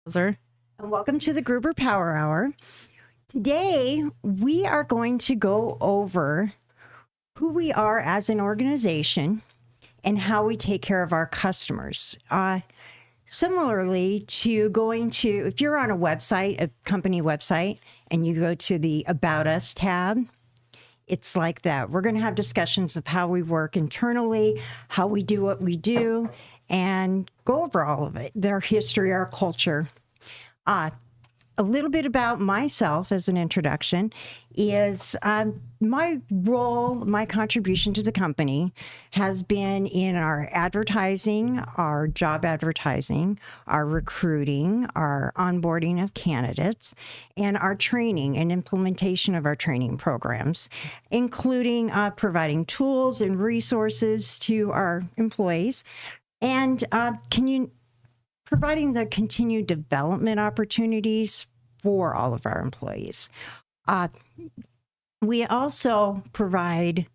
Sir. And welcome to the Gruber Power Hour. Today, we are going to go over who we are as an organization and how we take care of our customers. Similarly to going to, if you're on a website, a company website, and you go to the About Us tab, it's like that. We're going to have discussions of how we work internally, how we do what we do, and go over all of it, their history, our culture. A little bit about myself as an introduction is my role, my contribution to the company has been in our advertising, our job advertising, our recruiting, our onboarding of candidates, and our training and implementation of our training programs, including providing tools and resources to our employees. And providing the continued development opportunities for all of our employees. We also provide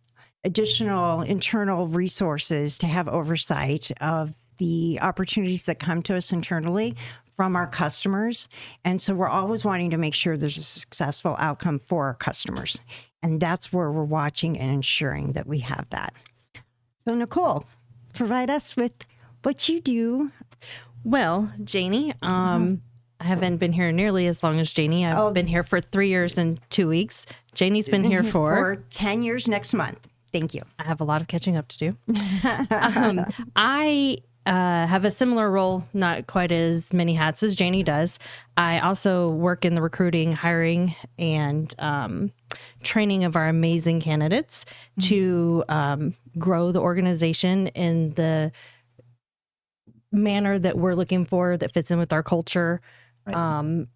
additional internal resources to have oversight of the opportunities that come to us internally from our customers. And so we're always wanting to make sure there's a successful outcome for our customers. And that's where we're watching and ensuring that we have that. So Nicole, provide us with what you do. Well, Janie, I haven't been here nearly as long as Janie. I've been here for 3 years and 2 weeks. Janie's been here for 10 years next month. Thank you. I have a lot of catching up to do. I have a similar role, not quite as many hats as Janie does. I also work in the recruiting, hiring, and training of our amazing candidates to grow the organization in the manner that we're looking for that fits in with our culture, and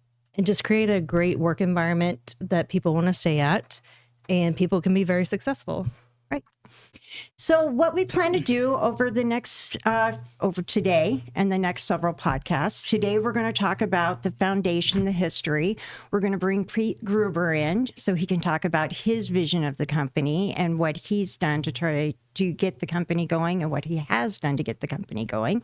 just create a great work environment that people want to stay at and people can be very successful. Right. So what we plan to do over the next, over today and the next several podcasts, today we're going to talk about the foundation, the history. We're going to bring Pete Gruber in so he can talk about his vision of the company and what he's done to try to get the company going and what he has done to get the company going.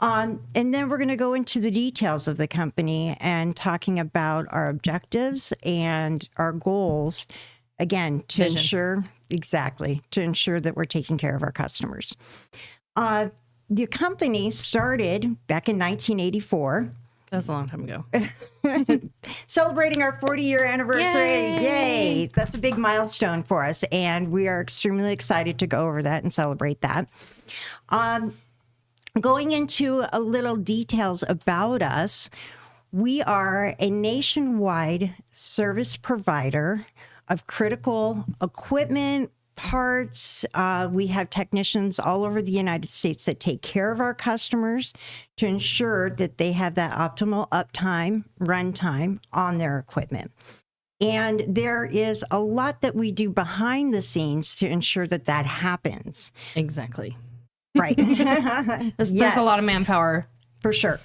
And then we're going to go into the details of the company and talking about our objectives and our goals, again, to ensure that we're taking care of our customers. The company started back in 1984. That was a long time ago. Celebrating our 40-year anniversary. Yay! That's a big milestone for us, and we are extremely excited to go over that and celebrate that. Going into a little details about us, we are a nationwide service provider of critical equipment, parts. We have technicians all over the United States that take care of our customers to ensure that they have that optimal uptime, runtime on their equipment. And there is a lot that we do behind the scenes to ensure that that happens. Exactly. Right. There's a lot of manpower. For sure.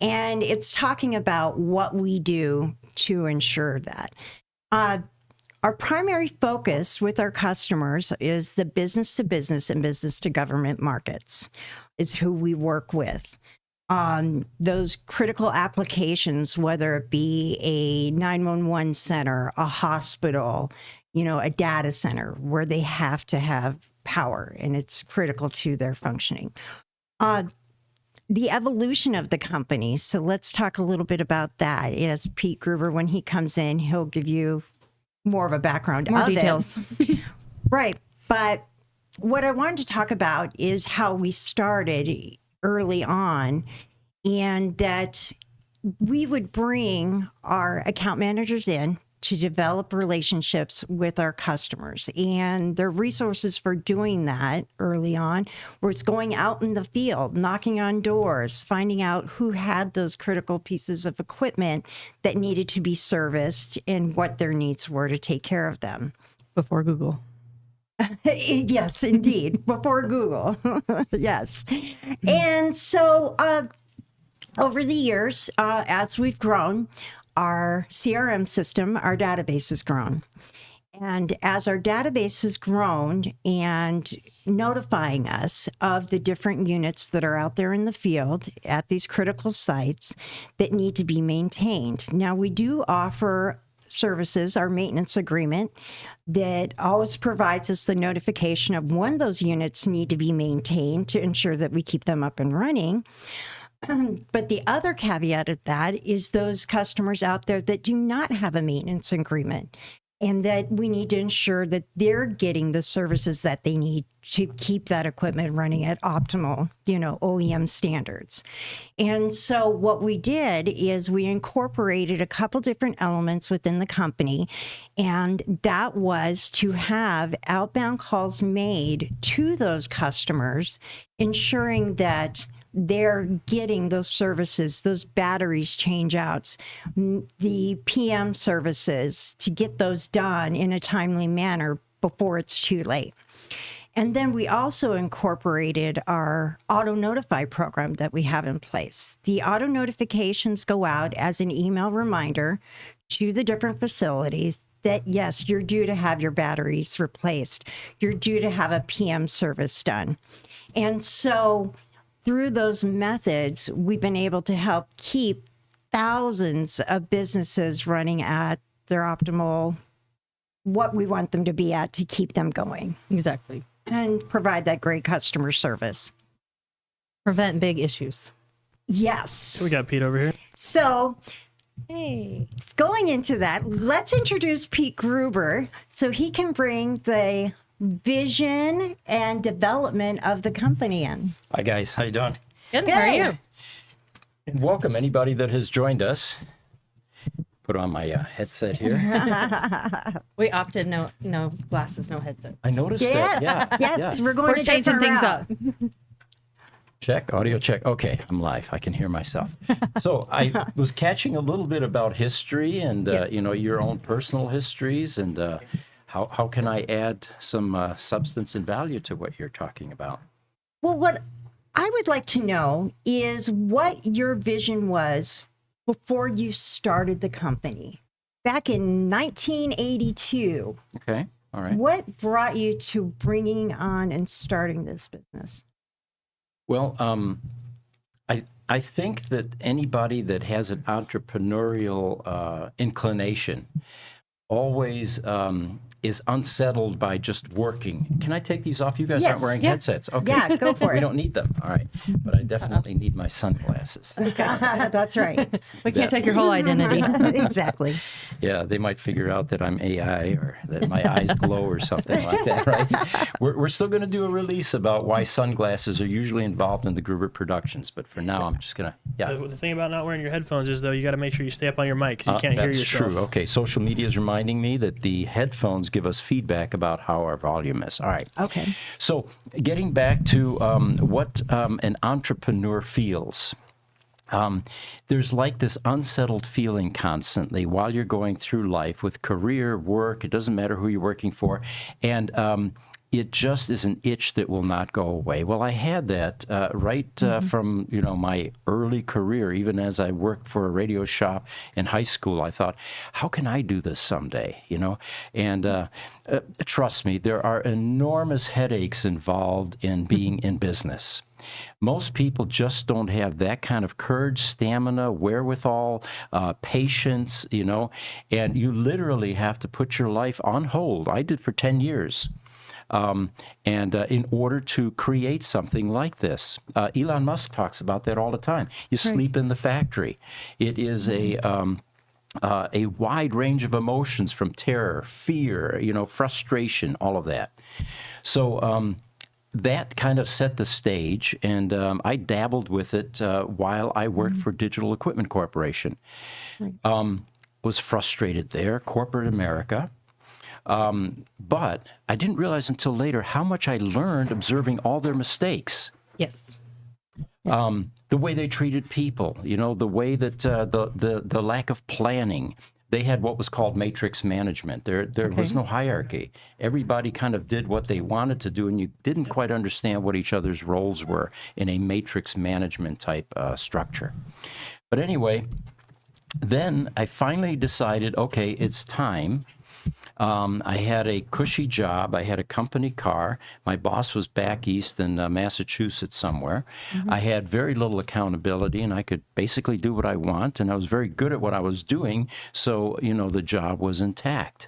And it's talking about what we do to ensure that. Our primary focus with our customers is the business to business and business to government markets. It's who we work with. Those critical applications, whether it be a 911 center, a hospital, a data center where they have to have power and it's critical to their functioning. The evolution of the company. So let's talk a little bit about that. As Pete Gruber, when he comes in, he'll give you more of a background. More details. Right. But what I wanted to talk about is how we started early on, and that we would bring our account managers in to develop relationships with our customers. And the resources for doing that early on was going out in the field, knocking on doors, finding out who had those critical pieces of equipment that needed to be serviced and what their needs were to take care of them. Before Google. Yes, indeed. Before Google. Yes. And so over the years, as we've grown, our CRM system, our database has grown. And as our database has grown and notifying us of the different units that are out there in the field at these critical sites that need to be maintained. Now, we do offer services, our maintenance agreement, that always provides us the notification of when those units need to be maintained to ensure that we keep them up and running. But the other caveat of that is those customers out there that do not have a maintenance agreement, and that we need to ensure that they're getting the services that they need to keep that equipment running at optimal, OEM standards. And so what we did is we incorporated a couple different elements within the company, and that was to have outbound calls made to those customers, ensuring that they're getting those services, those batteries change outs, the PM services, to get those done in a timely manner before it's too late. And then we also incorporated our auto notify program that we have in place. The auto notifications go out as an email reminder to the different facilities that, yes, you're due to have your batteries replaced. You're due to have a PM service done. And so through those methods, we've been able to help keep thousands of businesses running at their optimal, what we want them to be at, to keep them going. Exactly. And provide that great customer service. Prevent big issues. Yes. We got Pete over here. So, Hey. going into that, let's introduce Pete Gruber so he can bring the vision and development of the company in. Hi guys, how you doing? Good. How are you? And welcome anybody that has joined us. Put on my headset here. We opted no glasses, no headset. I noticed that. Yeah. Yes, we're going We're to changing things route. up. Check, audio check. Okay, I'm live. I can hear myself. So I was catching a little bit about history and, your own personal histories and how can I add some substance and value to what you're talking about? Well, what I would like to know is what your vision was before you started the company. Back in 1982, Okay, all right. what brought you to bringing on and starting this business? Well, I think that anybody that has an entrepreneurial inclination always is unsettled by just working. Can I take these off? You guys aren't Yes. wearing Yeah. headsets. Okay. Yeah, go for We it. don't need them. All right. But I definitely need my sunglasses. That's right. We can't take your whole identity. Exactly. Yeah, they might figure out that I'm AI or that my eyes glow or something like that, right? We're still going to do a release about why sunglasses are usually involved in the Gruber productions. But for now, I'm just going to, yeah. The thing about not wearing your headphones is, though, you got to make sure you stay up on your mic because you can't hear That's yourself. true. Okay, social media is reminding me that the headphones give us feedback about how our volume is. All right. Okay. So getting back to what an entrepreneur feels. There's like this unsettled feeling constantly while you're going through life with career, work, it doesn't matter who you're working for. And it just is an itch that will not go away. Well, I had that from my early career. Even as I worked for a radio shop in high school, I thought, how can I do this someday? And trust me, there are enormous headaches involved in being in business. Most people just don't have that kind of courage, stamina, wherewithal, patience, and you literally have to put your life on hold. I did for 10 years. In order to create something like this. Elon Musk talks about that all the time. You sleep in the factory. It is a wide range of emotions from terror, fear, frustration, all of that. So that kind of set the stage, and I dabbled with it while I worked for Digital Equipment Corporation. Was frustrated there, corporate America. But I didn't realize until later how much I learned observing all their mistakes. Yes. The way they treated people, the way that the lack of planning. They had what was called matrix management. There was no hierarchy. Everybody kind of did what they wanted to do, and you didn't quite understand what each other's roles were in a matrix management type structure. But anyway, then I finally decided, okay, it's time. I had a cushy job. I had a company car. My boss was back east in Massachusetts somewhere. I had very little accountability, and I could basically do what I want, and I was very good at what I was doing, so, the job was intact.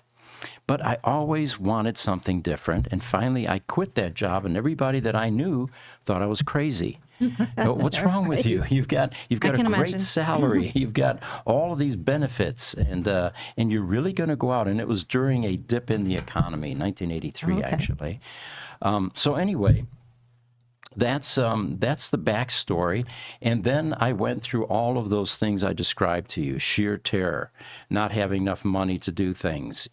But I always wanted something different, and finally I quit that job, and everybody that I knew thought I was crazy. What's wrong with you? You've got a great imagine. salary. You've got all of these benefits, and you're really going to go out. And it was during a dip in the economy, 1983, actually. So anyway, that's the backstory. And then I went through all of those things I described to you: sheer terror, not having enough money to do things,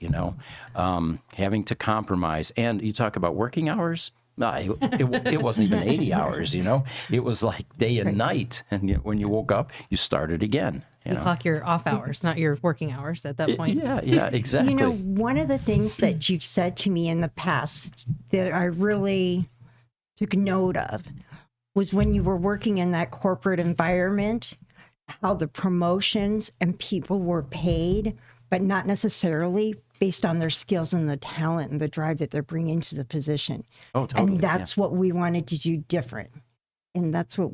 having to compromise. And you talk about working hours. No, it wasn't even 80 hours, It was like day and night. And when you woke up, you started again. You clock your off hours, not your working hours at that point. Yeah, exactly. One of the things that you've said to me in the past that I really took note of was when you were working in that corporate environment, how the promotions and people were paid, but not necessarily based on their skills and the talent and the drive that they're bringing to the position. Oh, totally. And that's what we wanted to do different. And that's what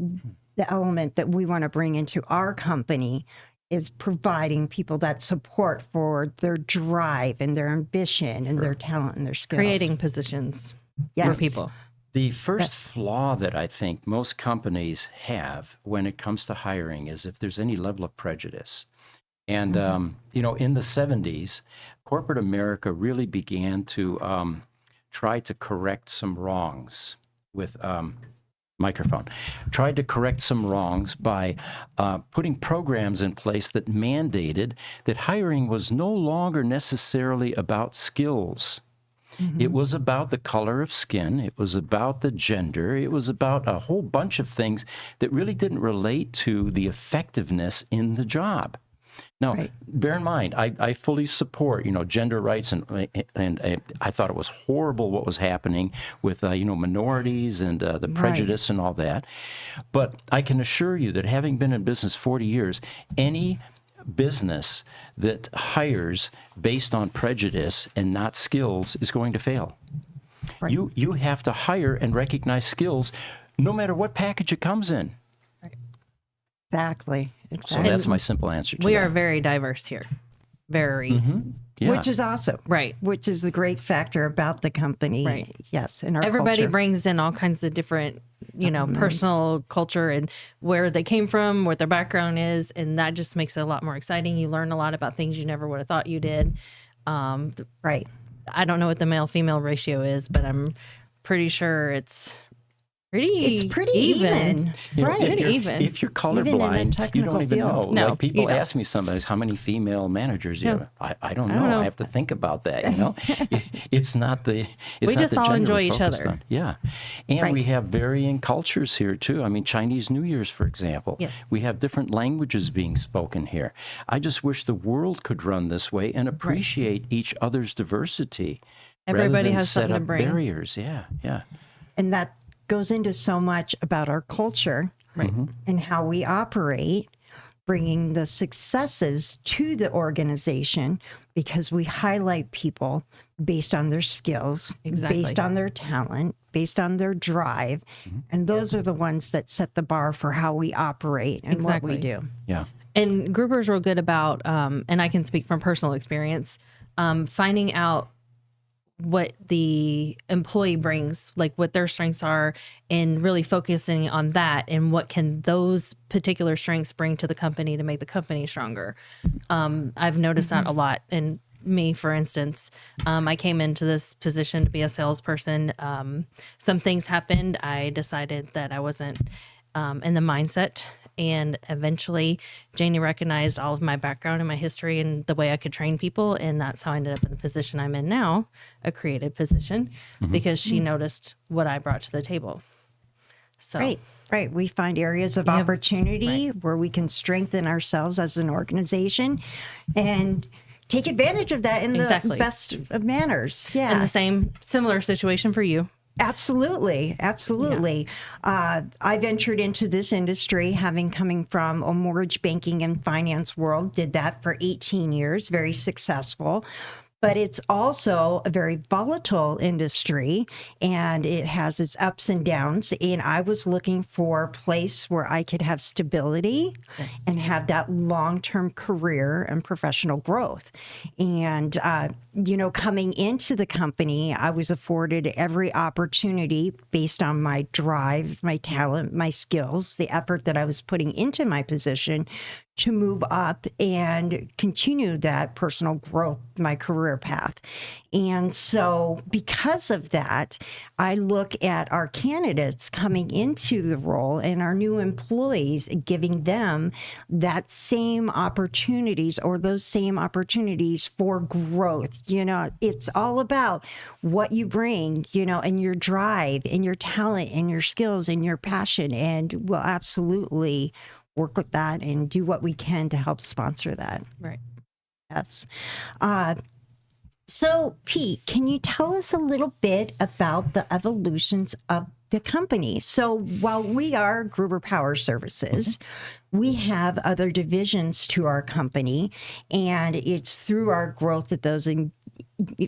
the element that we want to bring into our company is providing people that support for their drive and their ambition and their talent and their skills. Creating positions for people. The first flaw that I think most companies have when it comes to hiring is if there's any level of prejudice. And, in the 70s, corporate America really began to try to correct some wrongs with tried to correct some wrongs by putting programs in place that mandated that hiring was no longer necessarily about skills. It was about the color of skin. It was about the gender. It was about a whole bunch of things that really didn't relate to the effectiveness in the job. Now, bear in mind, I fully support, gender rights, and I thought it was horrible what was happening with, minorities and the prejudice and all that. But I can assure you that having been in business 40 years, any business that hires based on prejudice and not skills is going to fail. Right. You have to hire and recognize skills no matter what package it comes in. Exactly. So that's my simple answer to that. We are very diverse here. Very. Yeah. Which is awesome. Right. Which is the great factor about the company. Right. Yes. And our everybody culture. brings in all kinds of different, personal culture and where they came from, what their background is. And that just makes it a lot more exciting. You learn a lot about things you never would have thought you did. Right. I don't know what the male-female ratio is, but I'm pretty sure it's pretty even. Right. If you're colorblind, you don't even know. No, like people ask me sometimes, how many female managers you have? I don't know. I have to think about that, It's not the it's we not just the all gender enjoy we're each focused other. on. Yeah. And we have varying cultures here too. I mean, Chinese New Year's, for example. Yes. We have different languages being spoken here. I just wish the world could run this way and appreciate each other's diversity. Everybody rather than has set something to up bring. barriers. Yeah. And that goes into so much about our culture and how we operate, bringing the successes to the organization because we highlight people based on their skills, based on their talent, based on their drive. And those are the ones that set the bar for how we operate and what we do. Yeah. And Gruber's real good about, and I can speak from personal experience, finding out what the employee brings, like what their strengths are, and really focusing on that and what can those particular strengths bring to the company to make the company stronger. I've noticed that a lot. And me, for instance, I came into this position to be a salesperson. Some things happened. I decided that I wasn't in the mindset. And eventually, Janie recognized all of my background and my history and the way I could train people. And that's how I ended up in the position I'm in now, a creative position, because she noticed what I brought to the table. So, Right. We find areas of opportunity where we can strengthen ourselves as an organization and take advantage of that in the best of manners. Yeah. And the similar situation for you. Absolutely. I ventured into this industry coming from a mortgage banking and finance world, did that for 18 years, very successful. but it's also a very volatile industry and it has its ups and downs. And I was looking for a place where I could have stability and have that long-term career and professional growth. And, coming into the company, I was afforded every opportunity based on my drive, my talent, my skills, the effort that I was putting into my position to move up and continue that personal growth, my career path. And so because of that, I look at our candidates coming into the role and our new employees, giving them that same opportunities or those same opportunities for growth. It's all about what you bring, and your drive and your talent and your skills and your passion. And we'll absolutely work with that and do what we can to help sponsor that. Right. Yes. So, Pete, can you tell us a little bit about the evolutions of the company? So, while we are Gruber Power Services, we have other divisions to our company, and it's through our growth that those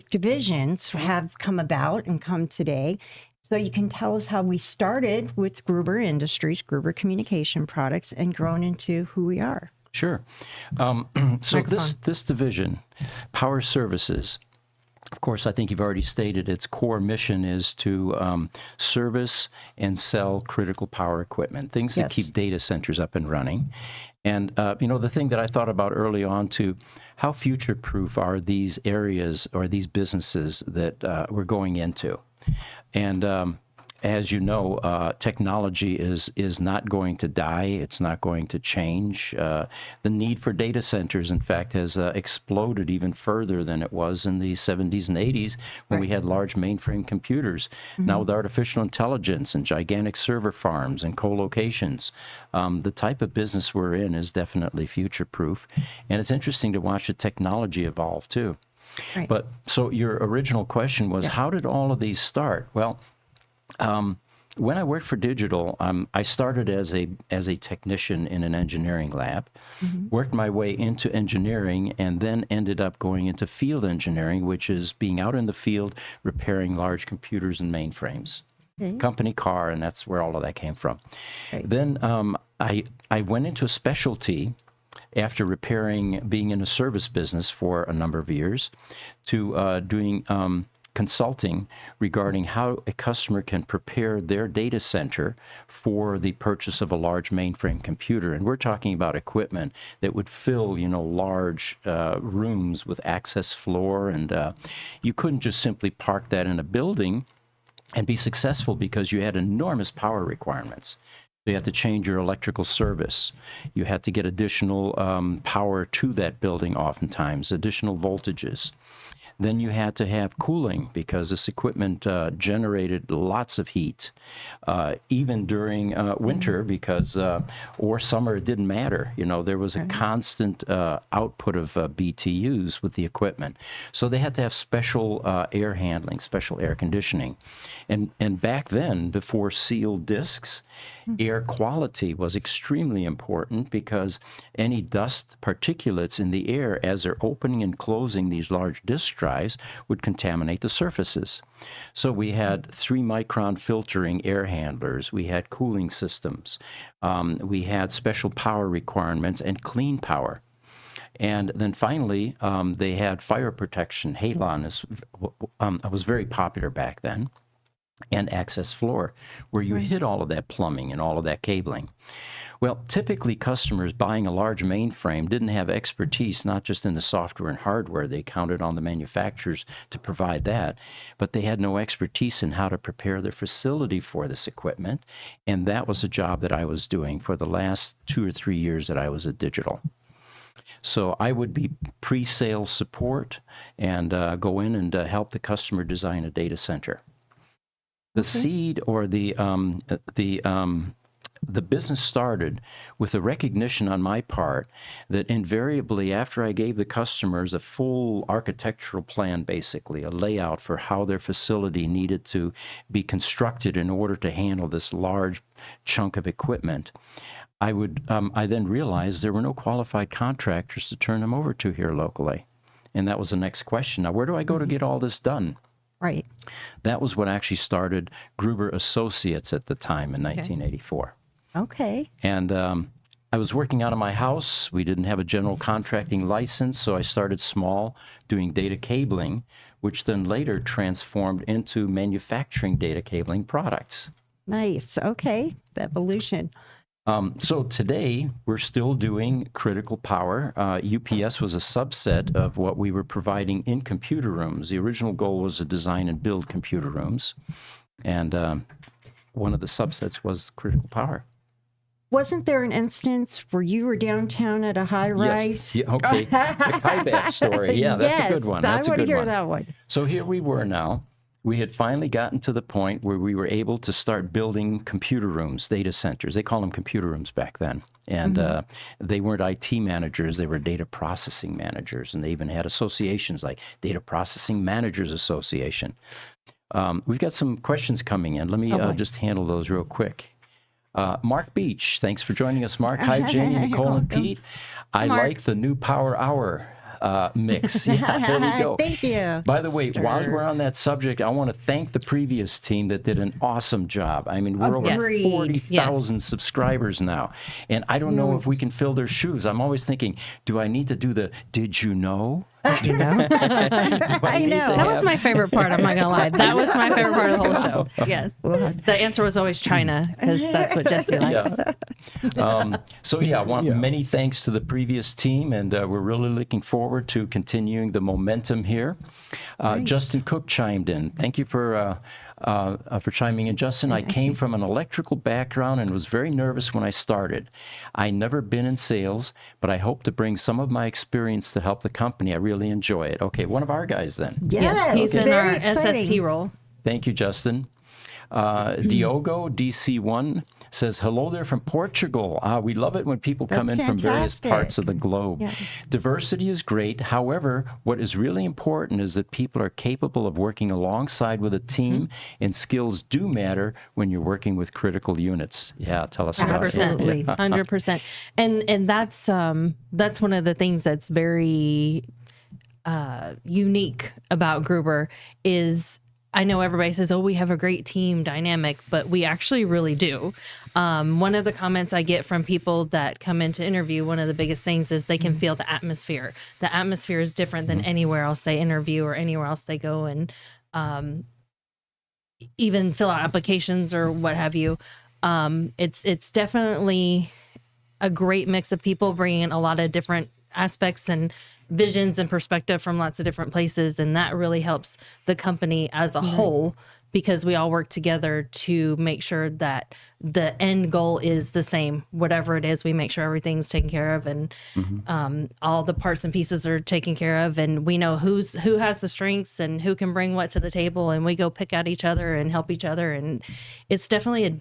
divisions have come about and come today. So you can tell us how we started with Gruber Industries, Gruber Communication Products, and grown into who we are. Sure. So this division, Power Services, of course, I think you've already stated its core mission is to service and sell critical power equipment, things that keep data centers up and running. And, the thing that I thought about early on too, how future-proof are these areas or these businesses that we're going into? And as you know, technology is not going to die. It's not going to change. The need for data centers, in fact, has exploded even further than it was in the 70s and 80s when we had large mainframe computers. Now with artificial intelligence and gigantic server farms and co-locations, the type of business we're in is definitely future-proof. And it's interesting to watch the technology evolve, too. Right. But so your original question was, how did all of these start? Well, when I worked for Digital, I started as a technician in an engineering lab, worked my way into engineering, and then ended up going into field engineering, which is being out in the field repairing large computers and mainframes. Company car, and that's where all of that came from. Right. Then I went into a specialty after being in a service business for a number of years, to doing consulting regarding how a customer can prepare their data center for the purchase of a large mainframe computer. And we're talking about equipment that would fill, large rooms with access floor. And you couldn't just simply park that in a building and be successful because you had enormous power requirements. You had to change your electrical service. You had to get additional power to that building oftentimes, additional voltages. Then you had to have cooling because this equipment generated lots of heat, even during winter or summer, it didn't matter. There was a constant output of BTUs with the equipment. So they had to have special air handling, special air conditioning. And back then, before sealed discs, air quality was extremely important because any dust particulates in the air as they're opening and closing these large disk drives would contaminate the surfaces. So we had 3-micron filtering air handlers, we had cooling systems, we had special power requirements and clean power. And then finally, they had fire protection. Halon was very popular back then. And access floor, where you hid all of that plumbing and all of that cabling. Well, typically customers buying a large mainframe didn't have expertise, not just in the software and hardware. They counted on the manufacturers to provide that, but they had no expertise in how to prepare their facility for this equipment. And that was a job that I was doing for the last 2 or 3 years that I was at Digital. So I would be pre-sales support and go in and help the customer design a data center. The seed or the business started with a recognition on my part that invariably after I gave the customers a full architectural plan, basically a layout for how their facility needed to be constructed in order to handle this large chunk of equipment, I then realized there were no qualified contractors to turn them over to here locally. And that was the next question. Now, where do I go to get all this done? Right. That was what actually started Gruber Associates at the time in 1984. Okay. And I was working out of my house. We didn't have a general contracting license, so I started small doing data cabling, which then later transformed into manufacturing data cabling products. Nice. Okay. The evolution. So today, we're still doing critical power. UPS was a subset of what we were providing in computer rooms. The original goal was to design and build computer rooms. And one of the subsets was critical power. Wasn't there an instance where you were downtown at a high rise? Yes. Yeah, okay. The Kaibat story. Yeah, that's a good one. That's a I want good to hear one. that one. So here we were now. We had finally gotten to the point where we were able to start building computer rooms, data centers. They call them computer rooms back then. And they weren't IT managers. They were data processing managers. And they even had associations like Data Processing Managers Association. We've got some questions coming in. Let me just handle those real quick. Mark Beach, thanks for joining us, Mark. Hi, Janie, Nicole, and Pete. I like the new Power Hour mix. Yeah, there we go. Thank you. By the way, while we're on that subject, I want to thank the previous team that did an awesome job. I mean, we're over Agreed. 40,000 subscribers now, and I don't know if we can fill their shoes. I'm always thinking, do I need to do the "Did you know"? You know? I know. That was my favorite part. I'm not gonna lie. That was my favorite part of the whole show. Yes. The answer was always China because that's what Jesse likes. So yeah, many thanks to the previous team, and we're really looking forward to continuing the momentum here. Justin Cook chimed in. Thank you for chiming in, Justin. I came from an electrical background and was very nervous when I started. I never been in sales, but I hope to bring some of my experience to help the company. I really enjoy it. Okay, one of our guys then. Yes, He's in very our exciting. SST role. Thank you, Justin. Diogo, DC1, says, hello there from Portugal. We love it when people come That's in from various fantastic. parts of the globe. Yeah. Diversity is great. However, what is really important is that people are capable of working alongside with a team, and skills do matter when you're working with critical units. Yeah, tell us about it. Absolutely. 100%. And that's one of the things that's very unique about Gruber is I know everybody says, oh, we have a great team dynamic, but we actually really do. One of the comments I get from people that come in to interview, one of the biggest things is they can feel the atmosphere. The atmosphere is different than anywhere else they interview or anywhere else they go and even fill out applications or what have you. It's definitely a great mix of people bringing in a lot of different aspects and visions and perspective from lots of different places. And that really helps the company as a whole because we all work together to make sure that the end goal is the same, whatever it is. We make sure everything's taken care of and all the parts and pieces are taken care of. And we know who has the strengths and who can bring what to the table. And we go pick at each other and help each other. And it's definitely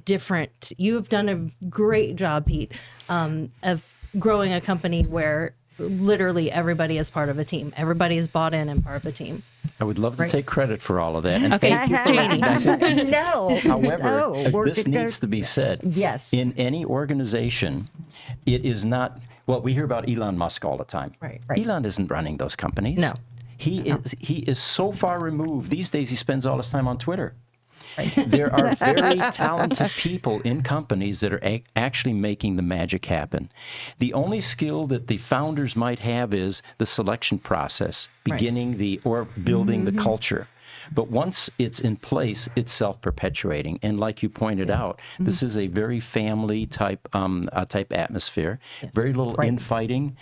you have done a great job, Pete, of growing a company where literally everybody is part of a team. Everybody is bought in and part of a team. I would love to take credit for all of that. And Okay, thank you for Janie. recognizing it. No. However, this needs to be said. Yes. In any organization, it is not, well, we hear about Elon Musk all the time. Right. Elon isn't running those companies. No. He is so far removed. These days, he spends all his time on Twitter. There are very talented people in companies that are actually making the magic happen. The only skill that the founders might have is the selection process, beginning or building the culture. But once it's in place, it's self-perpetuating. And like you pointed out, this is a very family type atmosphere, very little infighting.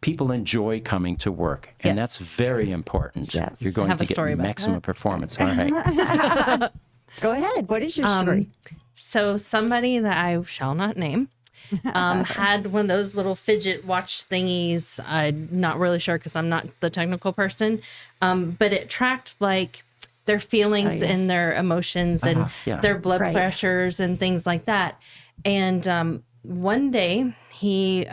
People enjoy coming to work, and that's very important. Yes. You're going to get maximum performance. All right. Go ahead. What is your story? So somebody that I shall not name had one of those little fidget watch thingies. I'm not really sure because I'm not the technical person, but it tracked like their feelings and their emotions and their blood pressures and things like that. And one day he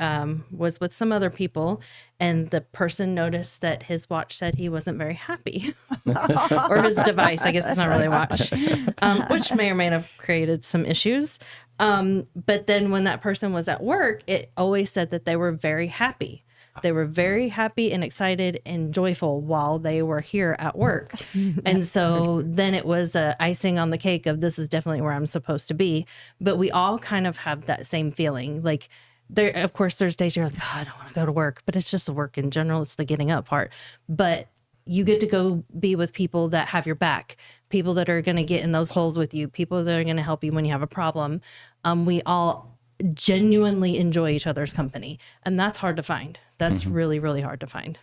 was with some other people and the person noticed that his watch said he wasn't very happy or his device. I guess it's not really a watch, which may or may have created some issues. But then when that person was at work, it always said that they were very happy. They were very happy and excited and joyful while they were here at work. And so then it was a icing on the cake of this is definitely where I'm supposed to be. But we all kind of have that same feeling. Like there, of course, there's days you're like, oh, I don't want to go to work, but it's just the work in general. It's the getting up part. But you get to go be with people that have your back, people that are going to get in those holes with you, people that are going to help you when you have a problem. We all genuinely enjoy each other's company. And that's hard to find. That's really, really hard to find.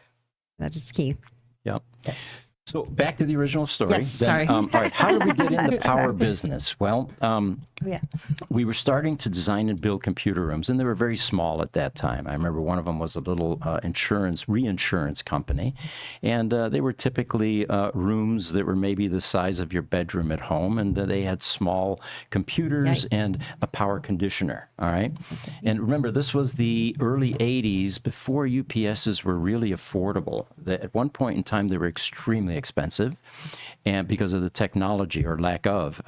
That is key. Yep. Yes. So back to the original story. Yes, sorry. All right. How did we get in the power business? Well, Yeah. we were starting to design and build computer rooms, and they were very small at that time. I remember one of them was a little reinsurance company, and they were typically rooms that were maybe the size of your bedroom at home, and they had small computers Yikes. and a power conditioner. All right. And remember, this was the early 80s before UPSs were really affordable. At one point in time, they were extremely expensive, and because of the technology or lack of.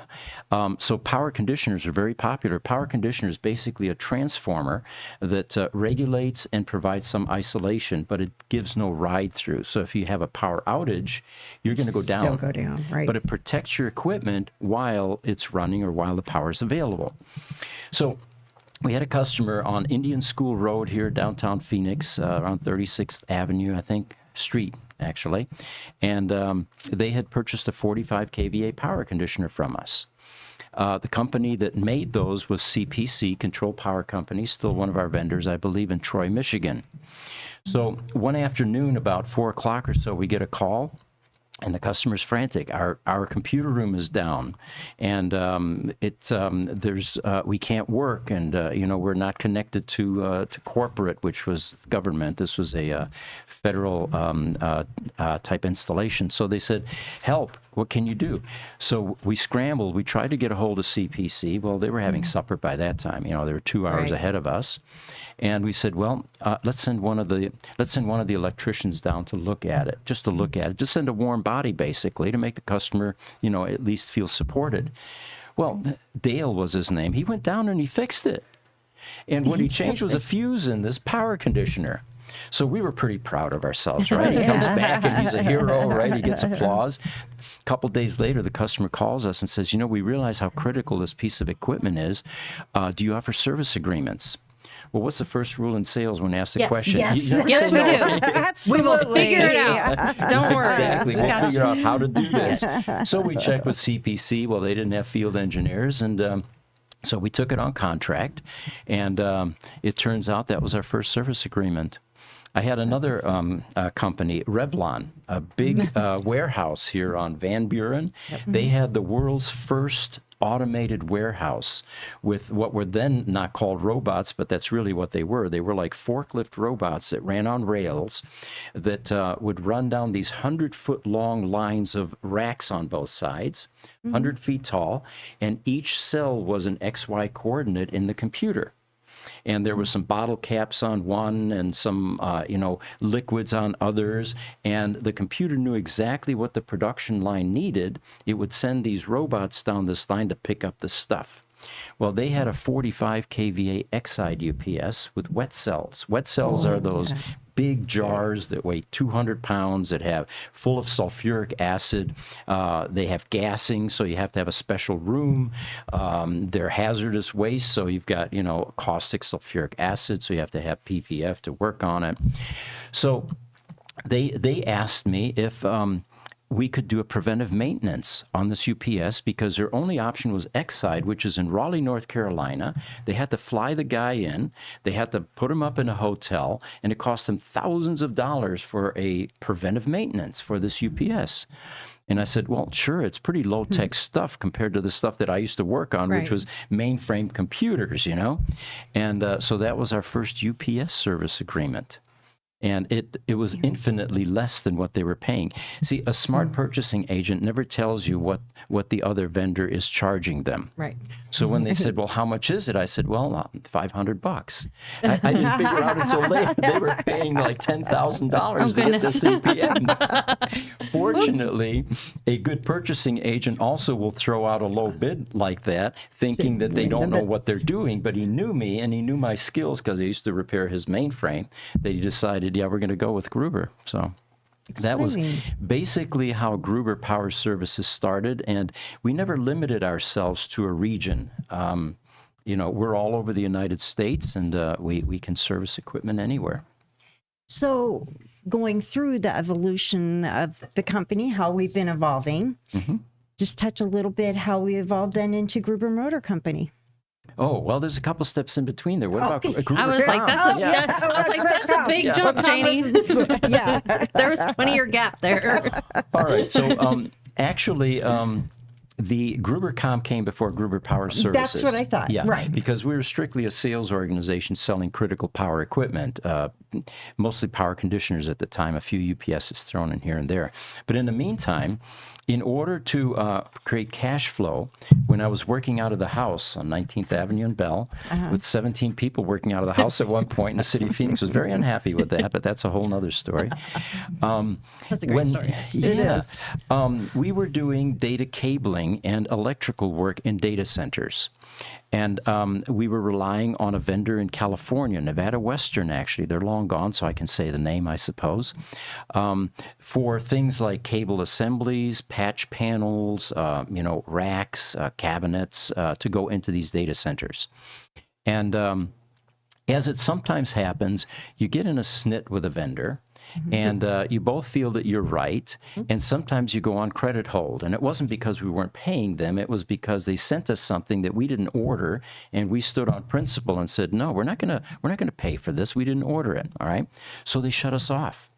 So power conditioners are very popular. Power conditioner is basically a transformer that regulates and provides some isolation, but it gives no ride through. So if you have a power outage, you're going to go down. Still go down, right. But it protects your equipment while it's running or while the power is available. So we had a customer on Indian School Road here, downtown Phoenix, around 36th Avenue, I think, Street, actually. And they had purchased a 45 kVA power conditioner from us. The company that made those was CPC, Control Power Company, still one of our vendors, I believe, in Troy, Michigan. So one afternoon, about 4 o'clock or so, we get a call. And the customer's frantic. Our computer room is down, and we can't work, and we're not connected to corporate, which was government. This was a federal type installation. So they said, "Help! What can you do?" So we scrambled. We tried to get a hold of CPC. Well, they were having supper by that time. They were 2 hours ahead of us. And we said, well, let's send one of the electricians down to look at it, just send a warm body, basically, to make the customer, at least feel supported. Well, Dale was his name. He went down and he fixed it. And what he changed was a fuse in this power conditioner. So we were pretty proud of ourselves, right? He comes back and he's a hero, right? He gets applause. A couple days later, the customer calls us and says, we realize how critical this piece of equipment is. Do you offer service agreements? Well, what's the first rule in sales when asked the question? Yes, Yes, we do. Absolutely. We will figure it out. Don't worry. Exactly. We'll figure out how to do this. So we checked with CPC. Well, they didn't have field engineers, and so we took it on contract, and it turns out that was our first service agreement. I had another company, Revlon, a big warehouse here on Van Buren. Yep. They had the world's first automated warehouse with what were then not called robots, but that's really what they were. They were like forklift robots that ran on rails that would run down these 100-foot long lines of racks on both sides, 100 feet tall, and each cell was an XY coordinate in the computer. And there was some bottle caps on one and some, liquids on others. And the computer knew exactly what the production line needed. It would send these robots down this line to pick up the stuff. Well, they had a 45 kVA X-side UPS with wet cells. Wet cells are those big jars that weigh 200 pounds that have full of sulfuric acid. They have gassing, so you have to have a special room. They're hazardous waste, so you've got, caustic sulfuric acid, so you have to have PPF to work on it. So they asked me if we could do a preventive maintenance on this UPS because their only option was X-side, which is in Raleigh, North Carolina. They had to fly the guy in. They had to put him up in a hotel, and it cost them thousands of dollars for a preventive maintenance for this UPS. And I said, well, sure, it's pretty low-tech stuff compared to the stuff that I used to work on, which was mainframe computers, And so that was our first UPS service agreement. And it was infinitely less than what they were paying. See, a smart purchasing agent never tells you what the other vendor is charging them. Right. So when they said, well, how much is it? I said, well, $500. I didn't figure out until later they were paying like $10,000 to get the CPM. Fortunately, a good purchasing agent also will throw out a low bid like that, thinking that they don't know what they're doing. But he knew me, and he knew my skills because I used to repair his mainframe, that he decided, decided, yeah, we're going to go with Gruber. So that was Exciting. basically how Gruber Power Services started, and we never limited ourselves to a region. We're all over the United States, and we can service equipment anywhere. So, going through the evolution of the company, how we've been evolving, just touch a little bit how we evolved then into Gruber Motor Company. Oh, well, there's a couple steps in between there. What about Gruber? I was like, that's a big jump, Janie. Yeah. There was 20-year gap there. All right. So actually, the Gruber Com came before Gruber Power Services. That's what I thought. Yeah, Right. because we were strictly a sales organization selling critical power equipment, mostly power conditioners at the time, a few UPSs thrown in here and there. But in the meantime, in order to create cash flow, when I was working out of the house on 19th Avenue in Bell, with 17 people working out of the house at one point in the city of Phoenix, was very unhappy with that, but that's a whole other story. That's a great story. Yeah. We were doing data cabling and electrical work in data centers. And we were relying on a vendor in California, Nevada Western, actually. They're long gone, so I can say the name, I suppose, for things like cable assemblies, patch panels, racks, cabinets to go into these data centers. And as it sometimes happens, you get in a snit with a vendor, and you both feel that you're right, and sometimes you go on credit hold. And it wasn't because we weren't paying them, it was because they sent us something that we didn't order, and we stood on principle and said, no, we're not gonna pay for this. We didn't order it, all right? So they shut us off.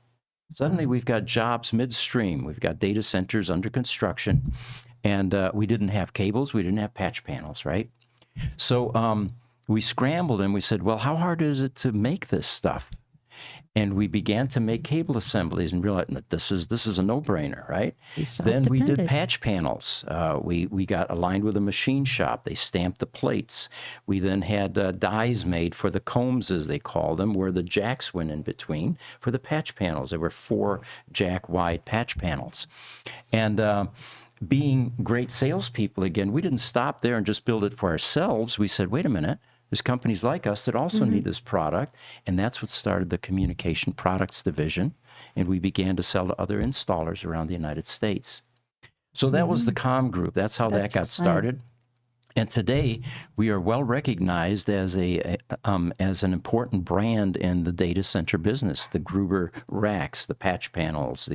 Suddenly we've got jobs midstream. We've got data centers under construction, and we didn't have cables, we didn't have patch panels, right? So we scrambled and we said, well, how hard is it to make this stuff? And we began to make cable assemblies and realized that this is a no-brainer, right? Then we did patch panels. We got aligned with a machine shop. They stamped the plates. We then had dies made for the combs, as they call them, where the jacks went in between for the patch panels. There were 4 jack-wide patch panels. And being great salespeople, again, we didn't stop there and just build it for ourselves. We said, wait a minute. There's companies like us that also need this product, and that's what started the Communication Products Division, and we began to sell to other installers around the United States. So that was the COM group. That's how that got started. And today, we are well recognized as as an important brand in the data center business. The Gruber racks, the patch panels,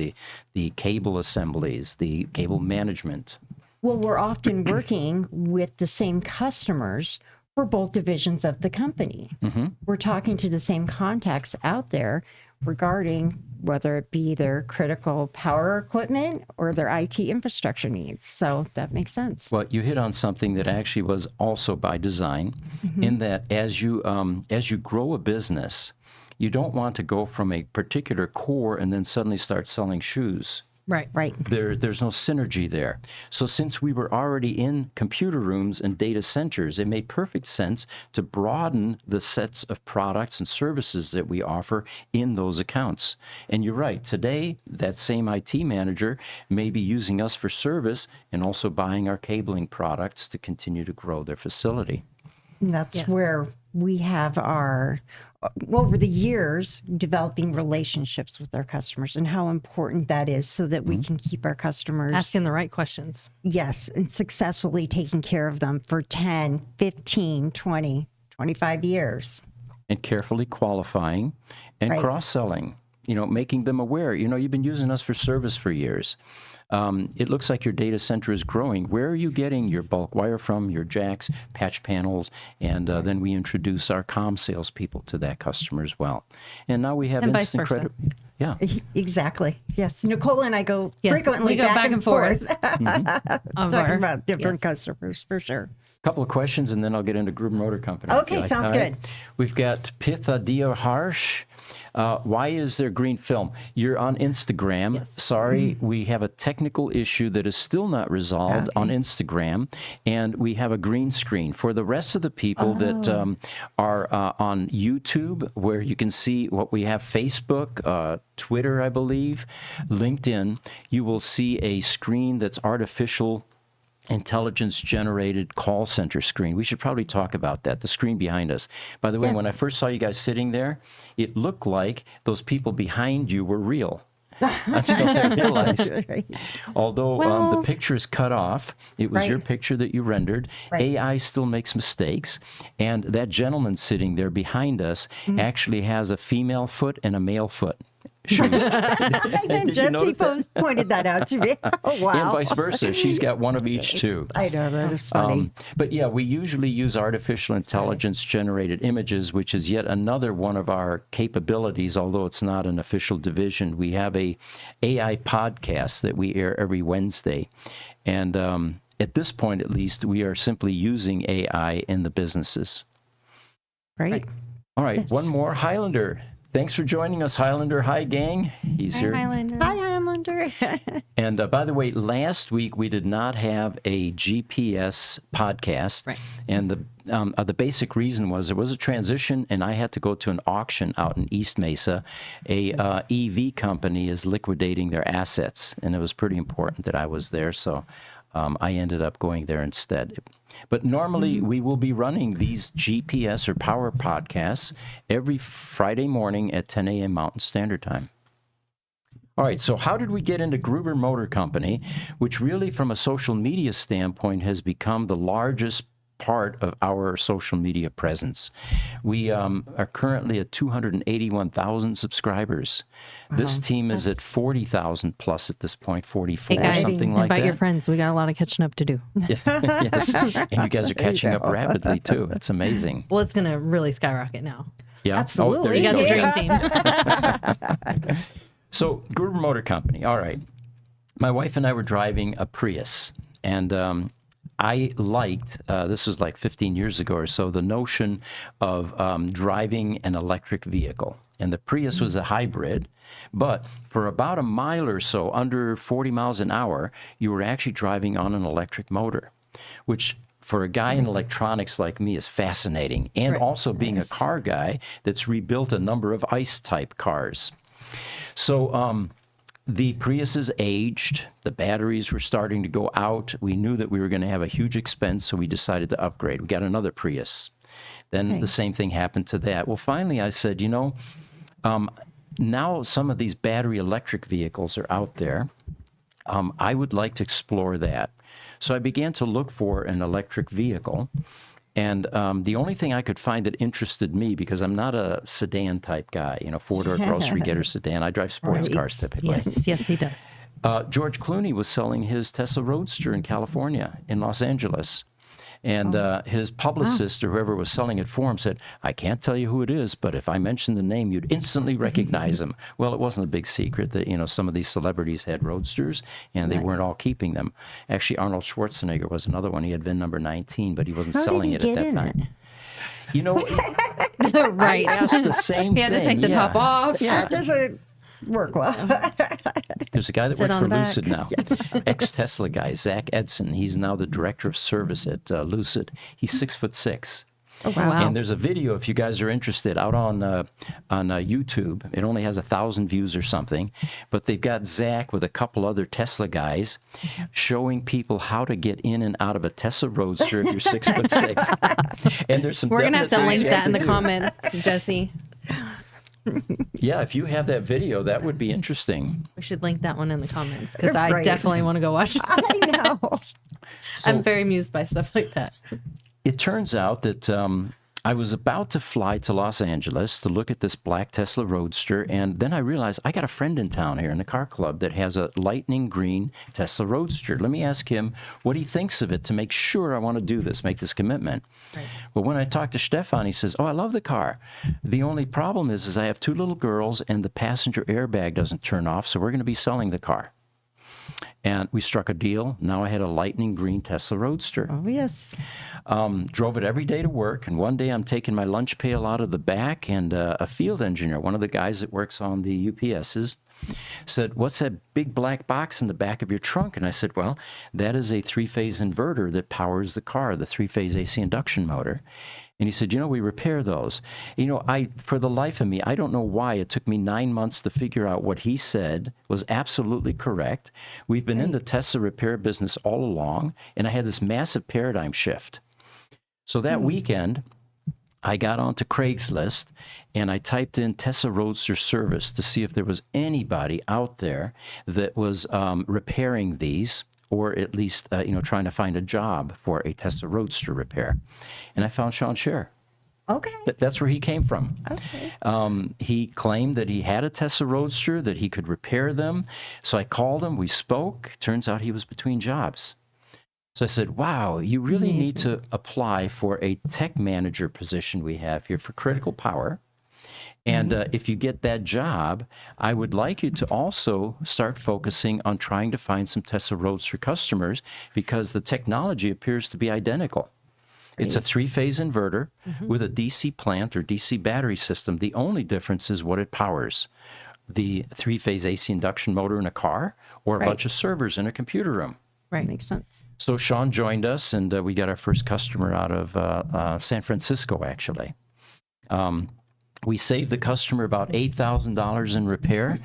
the cable assemblies, the cable management. Well, we're often working with the same customers for both divisions of the company. We're talking to the same contacts out there regarding whether it be their critical power equipment or their IT infrastructure needs. So that makes sense. Well, you hit on something that actually was also by design, in that as you grow a business, you don't want to go from a particular core and then suddenly start selling shoes. Right. There's no synergy there. So since we were already in computer rooms and data centers, it made perfect sense to broaden the sets of products and services that we offer in those accounts. And you're right, today that same IT manager may be using us for service and also buying our cabling products to continue to grow their facility. And that's where we have our, over the years, developing relationships with our customers and how important that is so that we can keep our customers Asking the right questions. Yes, and successfully taking care of them for 10, 15, 20, 25 years. And carefully qualifying and cross-selling, making them aware, you've been using us for service for years. It looks like your data center is growing. Where are you getting your bulk wire from, your jacks, patch panels? And then we introduce our comm salespeople to that customer as well. And now we have instant credit. Yeah. Exactly. Yes. Nicole and I go frequently we go back and forth. Talking about different customers, for sure. Couple of questions, and then I'll get into Gruber Motor Company. Okay, sounds good. We've got Pitha Dia Harsh. Why is there green film? You're on Instagram. Yes. Sorry, we have a technical issue that is still not resolved on Instagram, and we have a green screen. For the rest of the people that are on YouTube, where you can see what we have, Facebook, Twitter, I believe, LinkedIn, you will see a screen that's artificial intelligence-generated call center screen. We should probably talk about that, the screen behind us. By the way, when I first saw you guys sitting there, it looked like those people behind you were real. Until I realized, although the picture is cut off, it was your picture that you rendered. AI still makes mistakes, and that gentleman sitting there behind us actually has a female foot and a male foot. Sure. Jesse pointed that out to me. Oh, wow. And vice versa. She's got one of each, too. I know, that is funny. But yeah, we usually use artificial intelligence-generated images, which is yet another one of our capabilities, although it's not an official division. We have a AI podcast that we air every Wednesday. And at this point, at least, we are simply using AI in the businesses. Right. All right, one more. Highlander. Thanks for joining us, Highlander. Hi, gang. He's here. Highlander. Hi, Highlander. And by the way, last week we did not have a GPS podcast. Right. And the basic reason was there was a transition, and I had to go to an auction out in East Mesa. A EV company is liquidating their assets, and it was pretty important that I was there. So I ended up going there instead. But normally we will be running these GPS or power podcasts every Friday morning at 10 a.m. Mountain Standard Time. All right, so how did we get into Gruber Motor Company, which really from a social media standpoint has become the largest part of our social media presence? We are currently at 281,000 subsibers. This team is at 40,000 plus at this point, 44, Hey guys, something like invite that. your friends. We got a lot of catching up to do. Yes. And you guys are catching up rapidly, too. That's amazing. Well, it's going to really skyrocket now. Yeah. Absolutely. We got the go. dream team. So, Gruber Motor Company. All right. My wife and I were driving a Prius, and I liked, this was like 15 years ago or so, the notion of driving an electric vehicle. And the Prius was a hybrid, but for about a mile or so, under 40 miles an hour, you were actually driving on an electric motor, which for a guy in electronics like me is fascinating. And also being a car guy that's rebuilt a number of ICE-type cars. So the Prius is aged. The batteries were starting to go out. We knew that we were going to have a huge expense, so we decided to upgrade. We got another Prius. Then the same thing happened to that. Well, finally, I said, you know, now some of these battery electric vehicles are out there. I would like to explore that. So I began to look for an electric vehicle. And the only thing I could find that interested me, because I'm not a sedan type guy, you know, four-door grocery getter sedan. I drive sports cars typically. Yes, he does. George Clooney was selling his Tesla Roadster in California, in Los Angeles. And his publicist or whoever was selling it for him said, I can't tell you who it is, but if I mention the name, you'd instantly recognize him. Well, it wasn't a big secret that, you know, some of these celebrities had Roadsters, and they weren't all keeping them. Actually, Arnold Schwarzenegger was another one. He had VIN number 19, but he wasn't selling it at that time. You know, Right. I asked the same He had to thing, take the top off. That doesn't work well. There's a guy that Sit works on for the back. Lucid now, ex-Tesla guy, Zach Edson. He's now the director of service at Lucid. He's 6'6". Oh, wow. And there's a video, if you guys are interested, out on YouTube. It only has 1,000 views or something, but they've got Zach with a couple other Tesla guys showing people how to get in and out of a Tesla Roadster if you're 6'6". And there's some. We're going to have to definite things link you that in the do. comments, Jesse. Yeah, if you have that video, that would be interesting. We should link that one in the comments because I Right. definitely want to go watch it. I know. I'm very amused by stuff like that. It turns out that I was about to fly to Los Angeles to look at this black Tesla Roadster, and then I realized I got a friend in town here in the car club that has a lightning green Tesla Roadster. Let me ask him what he thinks of it to make sure I want to do this, make this commitment. Right. Well, when I talked to Stefan, he says, oh, I love the car. The only problem is I have 2 little girls, and the passenger airbag doesn't turn off, so we're going to be selling the car. And we struck a deal. Now I had a lightning green Tesla Roadster. Oh, yes. Drove it every day to work. And one day I'm taking my lunch pail out of the back, and a field engineer, one of the guys that works on the UPSs, said, what's that big black box in the back of your trunk? And I said, well, that is a 3-phase inverter that powers the car, the 3-phase AC induction motor. And he said, we repair those. For the life of me, I don't know why it took me 9 months to figure out what he said was absolutely correct. We've been in the Tesla repair business all along, and I had this massive paradigm shift. So that weekend, I got onto Craigslist and I typed in Tesla Roadster service to see if there was anybody out there that was repairing these, or at least, trying to find a job for a Tesla Roadster repair. And I found Sean Scher. Okay. That's where he came from. Okay. He claimed that he had a Tesla Roadster, that he could repair them. So I called him, we spoke. Turns out he was between jobs. So I said, wow, you really need to apply for a tech manager position we have here for critical power. And if you get that job, I would like you to also start focusing on trying to find some Tesla Roadster customers, because the technology appears to be identical. It's a 3-phase inverter with a DC plant or DC battery system. The only difference is what it powers. The 3-phase AC induction motor in a car, or a bunch of servers in a computer room. Right. Makes sense. So Sean joined us, and we got our first customer out of San Francisco, actually. We saved the customer about $8,000 in repair.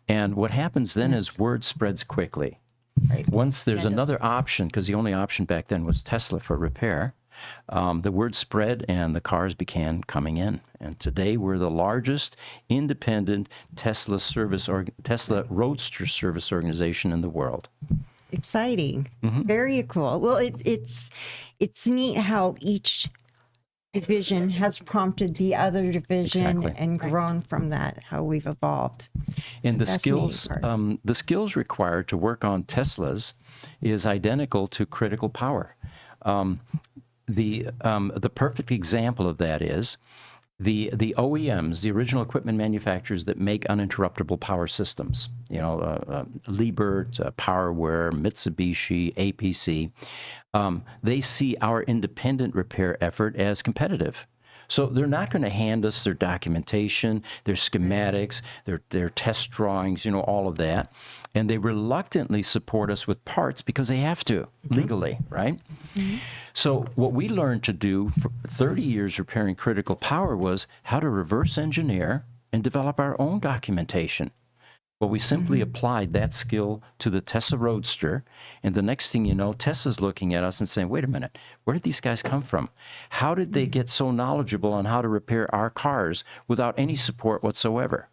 And what happens then is word spreads quickly. Right. Once there's another option, because the only option back then was Tesla for repair, the word spread and the cars began coming in. And today we're the largest independent Tesla Roadster service organization in the world. Exciting. Very cool. Well, it's neat how each division has prompted the other division and grown from that, how we've evolved. And the skills required to work on Teslas is identical to critical power. The perfect example of that is the OEMs, the original equipment manufacturers that make uninterruptible power systems, Liebert, PowerWare, Mitsubishi, APC, they see our independent repair effort as competitive. So they're not going to hand us their documentation, their schematics, their test drawings, all of that. And they reluctantly support us with parts because they have to, legally, right? So what we learned to do for 30 years repairing critical power was how to reverse engineer and develop our own documentation. Well, we simply applied that skill to the Tesla Roadster, and the next thing you know, Tesla's looking at us and saying, wait a minute, where did these guys come from? How did they get so knowledgeable on how to repair our cars without any support whatsoever?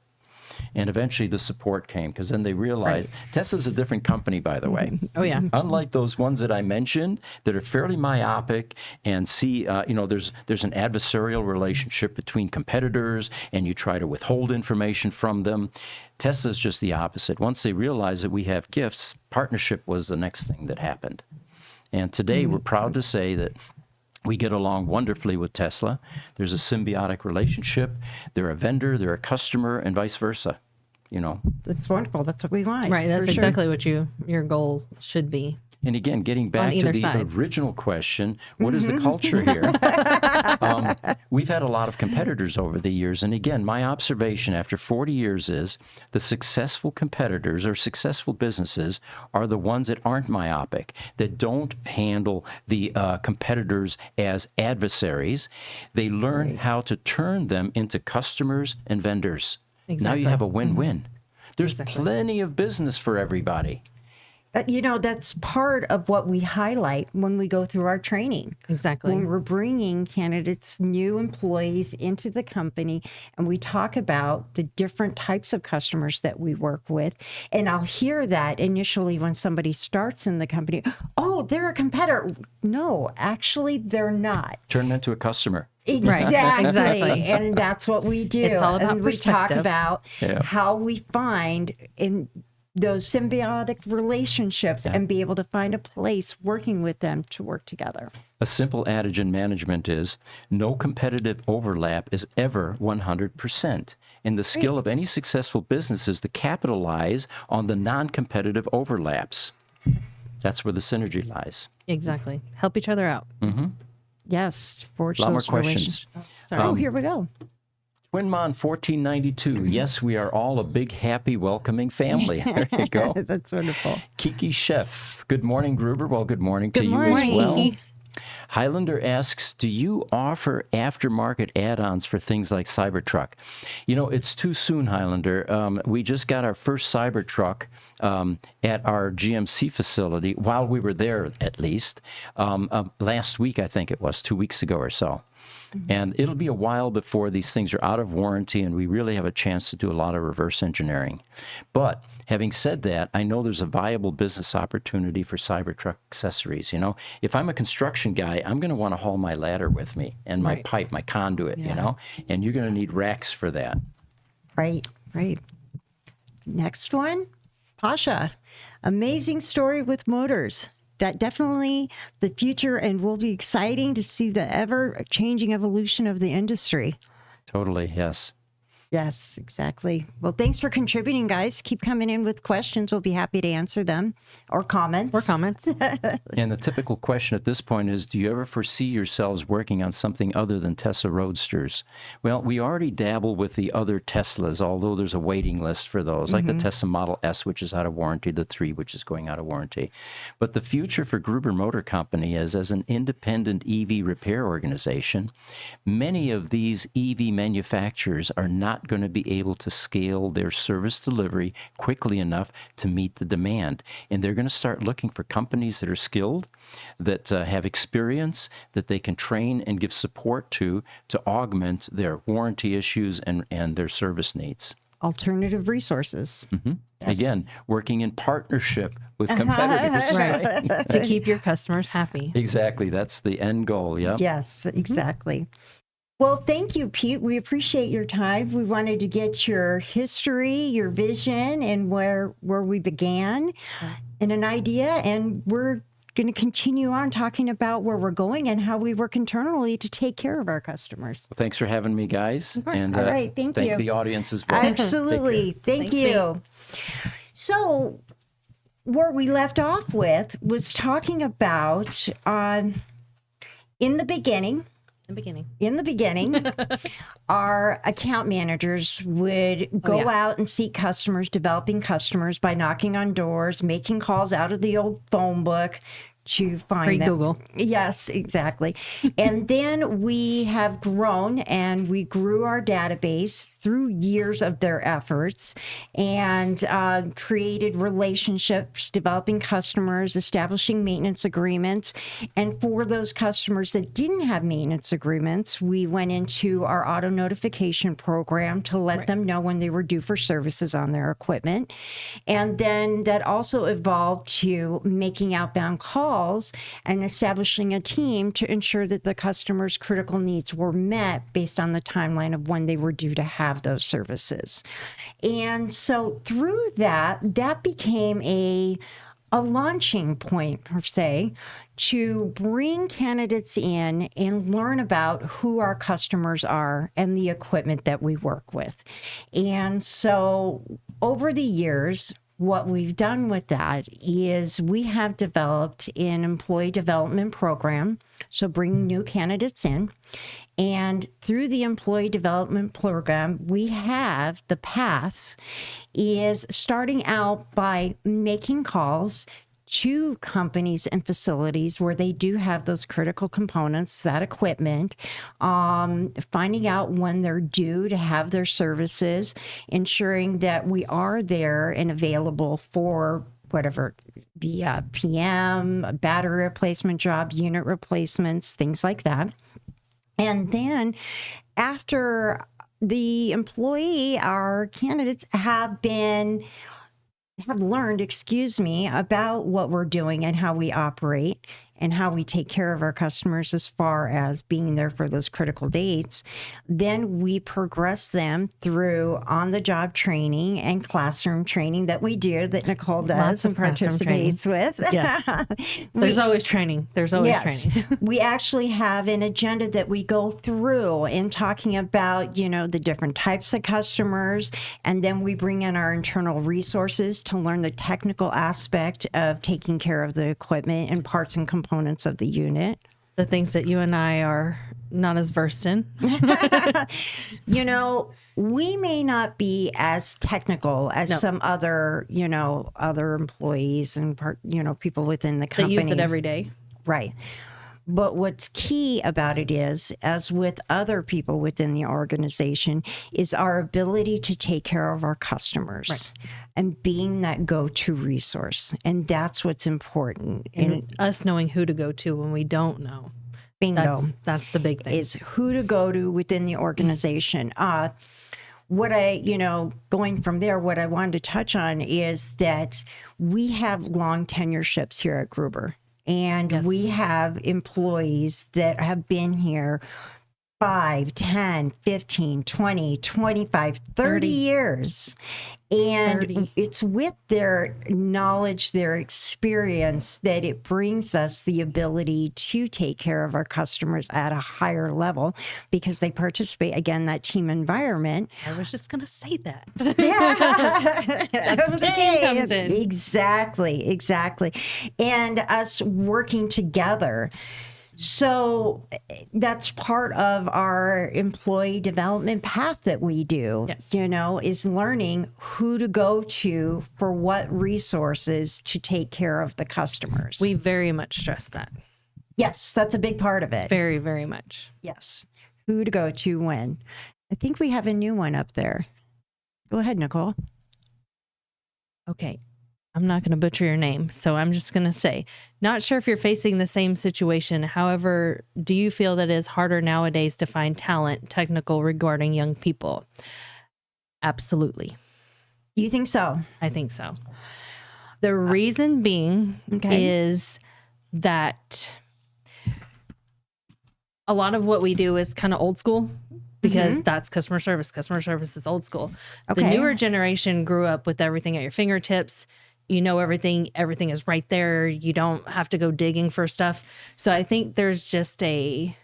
And eventually the support came, because then they realized Tesla's a different company, by the way. Oh, yeah. Unlike those ones that I mentioned that are fairly myopic and see, there's an adversarial relationship between competitors and you try to withhold information from them. Tesla's just the opposite. Once they realized that we have gifts, partnership was the next thing that happened. And today we're proud to say that we get along wonderfully with Tesla. There's a symbiotic relationship. They're a vendor, they're a customer, and vice versa. That's wonderful. That's what we want. Right. That's exactly what your goal should be. And again, getting back to the original question, what is the culture here? We've had a lot of competitors over the years. And again, my observation after 40 years is the successful competitors or successful businesses are the ones that aren't myopic, that don't handle the competitors as adversaries. They learn how to turn them into customers and vendors. Now you have a win-win. There's plenty of business for everybody. That's part of what we highlight when we go through our training. Exactly. When we're bringing candidates, new employees into the company, and we talk about the different types of customers that we work with. And I'll hear that initially when somebody starts in the company, oh, they're a competitor. No, actually, they're not. Turn them into a customer. Exactly. And that's what we do. It's all about and we talk perspective. about how we find in those symbiotic relationships and be able to find a place working with them to work together. A simple adage in management is no competitive overlap is ever 100%. And the skill of any successful business is to capitalize on the non-competitive overlaps. That's where the synergy lies. Exactly. Help each other out. Yes. Forge A lot more those questions. Sorry. Here we go. Twinmon 1492. Yes, we are all a big, happy, welcoming family. There you go. That's wonderful. Kiki Chef. Good morning, Gruber. Well, good morning to you morning. as well. Kiki. Highlander asks, do you offer aftermarket add-ons for things like Cybertruck? You know, it's too soon, Highlander. We just got our first Cybertruck at our GMC facility, while we were there at least, last week, I think it was, 2 weeks ago or so. And it'll be a while before these things are out of warranty and we really have a chance to do a lot of reverse engineering. But having said that, I know there's a viable business opportunity for Cybertruck accessories. You know, if I'm a construction guy, I'm going to want to haul my ladder with me and my pipe, my conduit, you know, and you're going to need racks for that. Right. Next one, Pasha. Amazing story with motors. That definitely the future and will be exciting to see the ever-changing evolution of the industry. Totally, yes. Yes, exactly. Well, thanks for contributing, guys. Keep coming in with questions. We'll be happy to answer them or comments. And the typical question at this point is, do you ever foresee yourselves working on something other than Tesla Roadsters? Well, we already dabble with the other Teslas, although there's a waiting list for those, like the Tesla Model S, which is out of warranty, the 3, which is going out of warranty. But the future for Gruber Motor Company is, as an independent EV repair organization, many of these EV manufacturers are not going to be able to scale their service delivery quickly enough to meet the demand. And they're going to start looking for companies that are skilled, that have experience, that they can train and give support to augment their warranty issues and their service needs. Alternative resources. Again, working in partnership with competitors. Right. To keep your customers happy. Exactly. That's the end goal. Yeah. Yes, exactly. Well, thank you, Pete. We appreciate your time. We wanted to get your history, your vision, and where we began, and an idea. And we're going to continue on talking about where we're going and how we work internally to take care of our customers. Well, thanks for having me, guys. And All right, thank you. Thank the audience as well. Absolutely. Thank Thanks, you. So, where we left off with was talking about in the beginning, our account managers would go out and seek customers, developing customers by knocking on doors, making calls out of the old phone book to find them. Google. Yes, exactly. And then we have grown and we grew our database through years of their efforts and created relationships, developing customers, establishing maintenance agreements. And for those customers that didn't have maintenance agreements, we went into our auto notification program to let them know when they were due for services on their equipment. And then that also evolved to making outbound calls and establishing a team to ensure that the customer's critical needs were met based on the timeline of when they were due to have those services. And so through that became a launching point, per se, to bring candidates in and learn about who our customers are and the equipment that we work with. And so over the years, what we've done with that is we have developed an employee development program, so bringing new candidates in. And through the employee development program, we have the path is starting out by making calls to companies and facilities where they do have those critical components, that equipment, finding out when they're due to have their services, ensuring that we are there and available for whatever, the PM, battery replacement job, unit replacements, things like that. And then after the employee, our candidates have learned, about what we're doing and how we operate and how we take care of our customers as far as being there for those critical dates, then we progress them through on-the-job training and classroom training that we do, that Nicole does and participates with. Yes. There's always training. Training. We actually have an agenda that we go through in talking about, the different types of customers, and then we bring in our internal resources to learn the technical aspect of taking care of the equipment and parts and components of the unit. The things that you and I are not as versed in. We may not be as technical as some other, other employees and people within the company. That use it every day. Right. But what's key about it is, as with other people within the organization, is our ability to take care of our customers and being that go-to resource. And that's what's important. And us knowing who to go to when we don't know. Bingo. That's the big thing. Is who to go to within the organization. Going from there, what I wanted to touch on is that we have long tenureships here at Gruber. And we have employees that have been here 5, 10, 15, 20, 25, 30 years. And 30. It's with their knowledge, their experience, that it brings us the ability to take care of our customers at a higher level because they participate, again, that team environment. I was just going to say that. Yeah. That's where the team comes in. Exactly. And us working together. So that's part of our employee development path that we do, is learning who to go to for what resources to take care of the customers. We very much stress that. Yes, that's a big part of it. Very, very much. Yes. Who to go to when. I think we have a new one up there. Go ahead, Nicole. Okay. I'm not going to butcher your name, so I'm just going to say, not sure if you're facing the same situation. However, do you feel that it is harder nowadays to find talent technical regarding young people? Absolutely. You think so? I think so. The reason being is that a lot of what we do is kind of old school because that's customer service. Customer service is old school. The newer generation grew up with everything at your fingertips. You know everything is right there. You don't have to go digging for stuff. So I think there's just I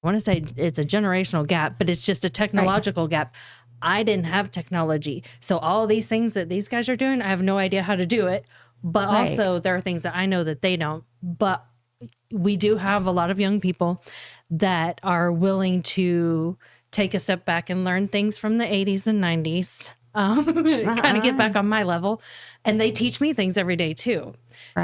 want to say it's a generational gap, but it's just a technological gap. I didn't have technology. So all these things that these guys are doing, I have no idea how to do it. But also there are things that I know that they don't. But we do have a lot of young people that are willing to take a step back and learn things from the 80s and 90s. Kind of get back on my level, and they teach me things every day too.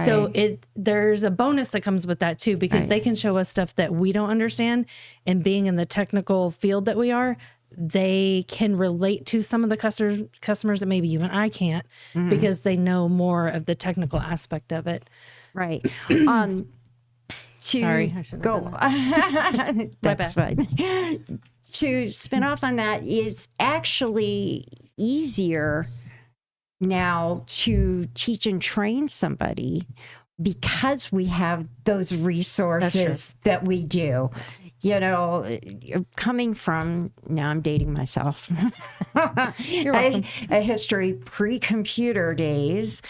So there's a bonus that comes with that too, because they can show us stuff that we don't understand, and being in the technical field that we are, they can relate to some of the customers that maybe you and I can't, because they know more of the technical aspect of it. Right. Sorry, I shouldn't have go. done that. That's fine. To spin off on that is actually easier now to teach and train somebody because we have those resources that we do. Coming from, now I'm dating myself, a history pre-computer days,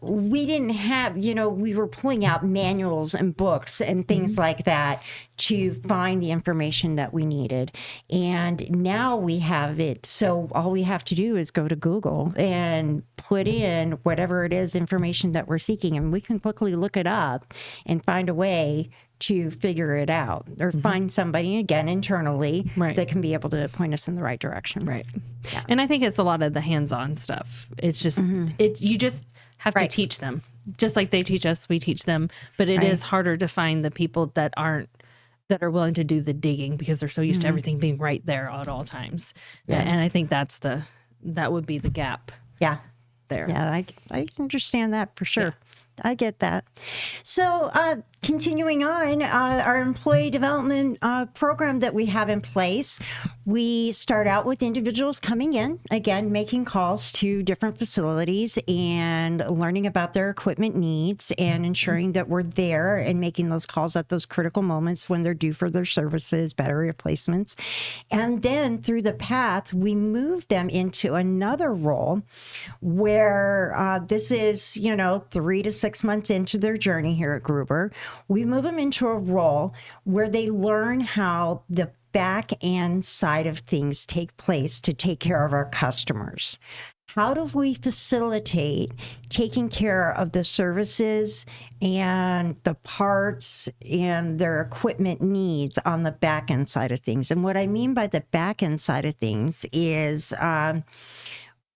we didn't have, we were pulling out manuals and books and things like that to find the information that we needed. And now we have it. So all we have to do is go to Google and put in whatever it is information that we're seeking, and we can quickly look it up and find a way to figure it out, or find somebody, again, internally that can be able to point us in the right direction. Right. Yeah. And I think it's a lot of the hands-on stuff. It's just, you just have to teach them. Just like they teach us, we teach them. But it is harder to find the people that are willing to do the digging, because they're so used to everything being right there at all times. Yes. And I think that would be the gap. Yeah. There. Yeah, I understand that for sure. Yeah. I get that. So continuing on, our employee development program that we have in place, we start out with individuals coming in, again, making calls to different facilities and learning about their equipment needs and ensuring that we're there and making those calls at those critical moments when they're due for their services, battery replacements. And then through the path, we move them into another role where this is, 3 to 6 months into their journey here at Gruber. We move them into a role where they learn how the back end side of things take place to take care of our customers. How do we facilitate taking care of the services and the parts and their equipment needs on the back end side of things? And what I mean by the back end side of things is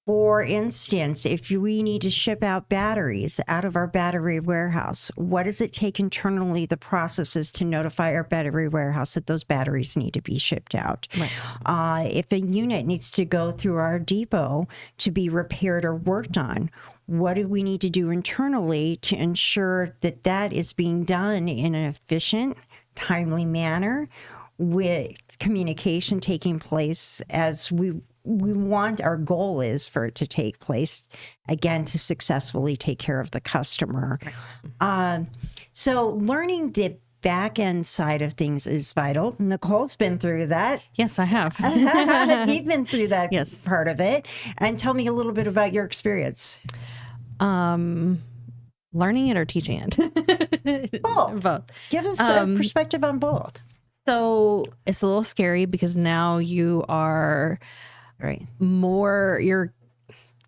For instance, if we need to ship out batteries out of our battery warehouse, what does it take internally, the processes to notify our battery warehouse that those batteries need to be shipped out? Right. If a unit needs to go through our depot to be repaired or worked on, what do we need to do internally to ensure that that is being done in an efficient, timely manner with communication taking place as we want, our goal is for it to take place, again, to successfully take care of the customer. So learning the back end side of things is vital. Nicole's been through that. Yes, I have. You've been through that Yes. part of it. And tell me a little bit about your experience. Learning it or teaching it? Both. Both. Give us a perspective on both. So it's a little scary because now you are Right. your